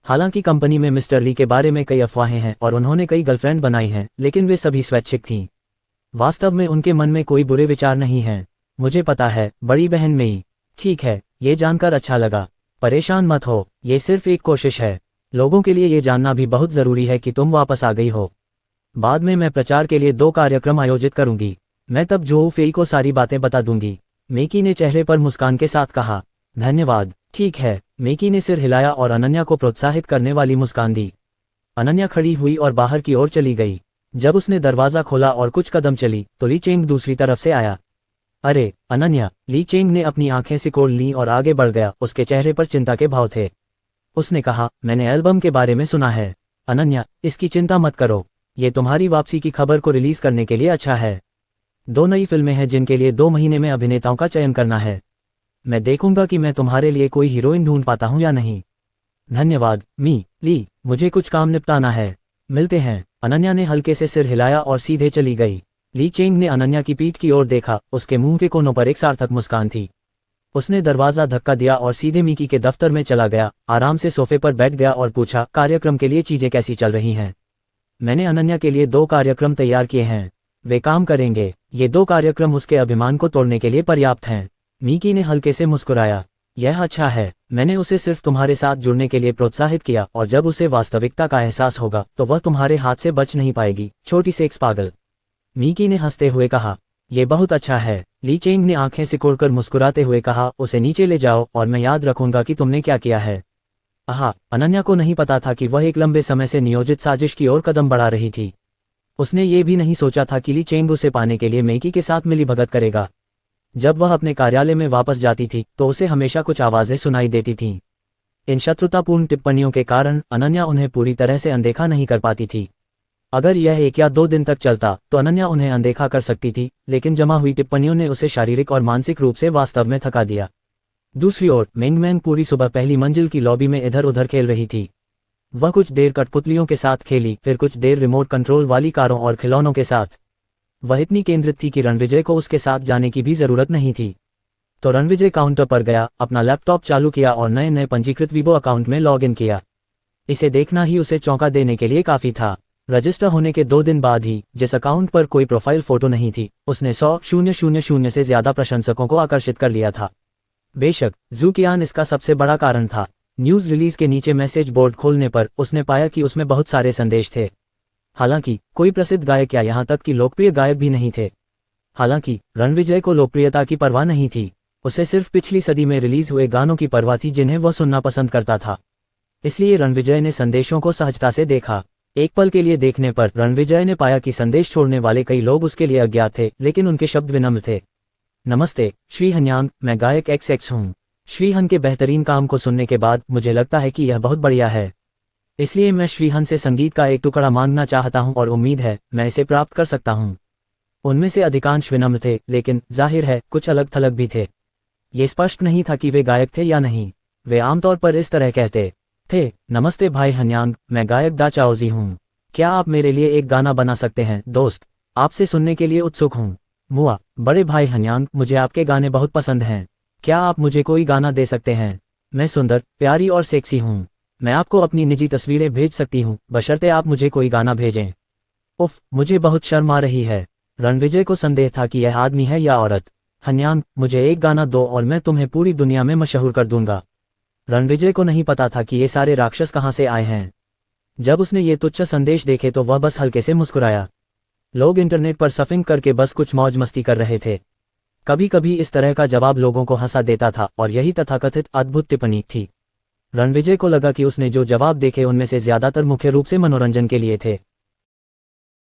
हालांकि कंपनी में मिस्टर ली के बारे में कई अफवाहें हैं और उन्होंने कई गर्लफ्रेंड बनाई हैं, लेकिन वे सभी स्वैच्छिक थीं। वास्तव में उनके मन में कोई बुरे विचार नहीं हैं। मुझे पता है, बड़ी बहन मेई। ठीक है, ये जानकर अच्छा लगा। परेशान मत हो, ये सिर्फ एक कोशिश है। लोगों के लिए ये जानना भी बहुत जरूरी है कि तुम वापस आ गई हो। बाद में मैं प्रचार के लिए 2 कार्यक्रम आयोजित करूंगी। मैं तब जो फेई को सारी बातें बता दूंगी। मेकी ने चेहरे पर मुस्कान के साथ कहा, धन्यवाद। ठीक है। मेकी ने सिर हिलाया और अनन्या को प्रोत्साहित करने वाली मुस्कान दी। अनन्या खड़ी हुई और बाहर की ओर चली गई। जब उसने दरवाजा खोला और कुछ कदम चली तो ली चेंग दूसरी तरफ से आया। अरे अनन्या, ली चेंग ने अपनी आंखें सिकोड़ लीं और आगे बढ़ गया। उसके चेहरे पर चिंता के भाव थे। उसने कहा, मैंने एल्बम के बारे में सुना है। अनन्या, इसकी चिंता मत करो। ये तुम्हारी वापसी की खबर को रिलीज करने के लिए अच्छा है। 2 नई फिल्में हैं जिनके लिए 2 महीने में अभिनेताओं का चयन करना है। मैं देखूंगा कि मैं तुम्हारे लिए कोई हीरोइन ढूंढ पाता हूं या नहीं। धन्यवाद ली, मुझे कुछ काम निपटाना है। मिलते हैं। अनन्या ने हल्के से सिर हिलाया और सीधे चली गई। ली चेंग ने अनन्या की पीठ की ओर देखा। उसके मुंह के कोनों पर एक सार्थक मुस्कान थी। उसने दरवाजा धक्का दिया और सीधे मीकी के दफ्तर में चला गया। आराम से सोफे पर बैठ गया और पूछा, कार्यक्रम के लिए चीजें कैसी चल रही हैं? मैंने अनन्या के लिए 2 कार्यक्रम तैयार किए हैं। वे काम करेंगे। ये 2 कार्यक्रम उसके अभिमान को तोड़ने के लिए पर्याप्त हैं। मीकी ने हल्के से मुस्कुराया। यह अच्छा है, मैंने उसे सिर्फ तुम्हारे साथ जुड़ने के लिए प्रोत्साहित किया और जब उसे वास्तविकता का एहसास होगा तो वह तुम्हारे हाथ से बच नहीं पाएगी, छोटी सेक्स पागल। मीकी ने हंसते हुए कहा। यह बहुत अच्छा है, ली चेंग ने आंखें सिकोड़कर मुस्कुराते हुए कहा, उसे नीचे ले जाओ और मैं याद रखूंगा कि तुमने क्या किया है। आहा, अनन्या को नहीं पता था कि वह एक लंबे समय से नियोजित साजिश की ओर कदम बढ़ा रही थी। उसने ये भी नहीं सोचा था कि ली चेंग उसे पाने के लिए मेकी के साथ मिलीभगत करेगा। जब वह अपने कार्यालय में वापस जाती थी तो उसे हमेशा कुछ आवाज़ें सुनाई देती थीं। इन शत्रुतापूर्ण टिप्पणियों के कारण अनन्या उन्हें पूरी तरह से अनदेखा नहीं कर पाती थी। अगर यह 1 या 2 दिन तक चलता तो अनन्या उन्हें अनदेखा कर सकती थी, लेकिन जमा हुई टिप्पणियों ने उसे शारीरिक और मानसिक रूप से वास्तव में थका दिया। दूसरी ओर मेंगमैन पूरी सुबह पहली मंजिल की लॉबी में इधर उधर खेल रही थी। वह कुछ देर कठपुतलियों के साथ खेली, फिर कुछ देर रिमोट कंट्रोल वाली कारों और खिलौनों के साथ। वह इतनी केंद्रित थी कि रणविजय को उसके साथ जाने की भी जरूरत नहीं थी। तो रणविजय काउंटर पर गया, अपना लैपटॉप चालू किया और नए नए पंजीकृत वीबो अकाउंट में लॉग इन किया। इसे देखना ही उसे चौंका देने के लिए काफी था। रजिस्टर होने के 2 दिन बाद ही जिस अकाउंट पर कोई प्रोफाइल फोटो नहीं थी, उसने 100,000 से ज्यादा प्रशंसकों को आकर्षित कर लिया था। बेशक ज़ूकियान इसका सबसे बड़ा कारण था। न्यूज़ रिलीज के नीचे मैसेज बोर्ड खोलने पर उसने पाया कि उसमें बहुत सारे संदेश थे। हालांकि कोई प्रसिद्ध गायक या यहाँ तक कि लोकप्रिय गायक भी नहीं थे। हालांकि रणविजय को लोकप्रियता की परवाह नहीं थी, उसे सिर्फ पिछली सदी में रिलीज हुए गानों की परवाह थी जिन्हें वह सुनना पसंद करता था। इसलिए रणविजय ने संदेशों को सहजता से देखा। एक पल के लिए देखने पर रणविजय ने पाया कि संदेश छोड़ने वाले कई लोग उसके लिए अज्ञात थे, लेकिन उनके शब्द विनम्र थे। नमस्ते श्री हन्यांग, मैं गायक XX हूँ। श्री हन के बेहतरीन काम को सुनने के बाद मुझे लगता है कि यह बहुत बढ़िया है। इसलिए मैं श्री हन से संगीत का एक टुकड़ा मांगना चाहता हूँ और उम्मीद है मैं इसे प्राप्त कर सकता हूँ। उनमें से अधिकांश विनम्र थे, लेकिन जाहिर है कुछ अलग थलग भी थे। ये स्पष्ट नहीं था कि वे गायक थे या नहीं। वे आमतौर पर इस तरह कहते थे, नमस्ते भाई हन्यांग, मैं गायक डा चाओजी हूँ। क्या आप मेरे लिए एक गाना बना सकते हैं दोस्त? आपसे सुनने के लिए उत्सुक हूँ। मुआ, बड़े भाई हन्यांग, मुझे आपके गाने बहुत पसंद हैं। क्या आप मुझे कोई गाना दे सकते हैं? मैं सुंदर, प्यारी और सेक्सी हूँ। मैं आपको अपनी निजी तस्वीरें भेज सकती हूँ, बशर्ते आप मुझे कोई गाना भेजें। उफ, मुझे बहुत शर्म आ रही है। रणविजय को संदेह था कि यह आदमी है या औरत। हन्यांग, मुझे एक गाना दो और मैं तुम्हें पूरी दुनिया में मशहूर कर दूंगा। रणविजय को नहीं पता था कि ये सारे राक्षस कहाँ से आए हैं। जब उसने ये तुच्छ संदेश देखे तो वह बस हल्के से मुस्कुराया। लोग इंटरनेट पर सर्फिंग करके बस कुछ मौज मस्ती कर रहे थे। कभी कभी इस तरह का जवाब लोगों को हंसा देता था और यही तथाकथित अद्भुत टिप्पणी थी। रणविजय को लगा कि उसने जो जवाब देखे उनमें से ज्यादातर मुख्य रूप से मनोरंजन के लिए थे।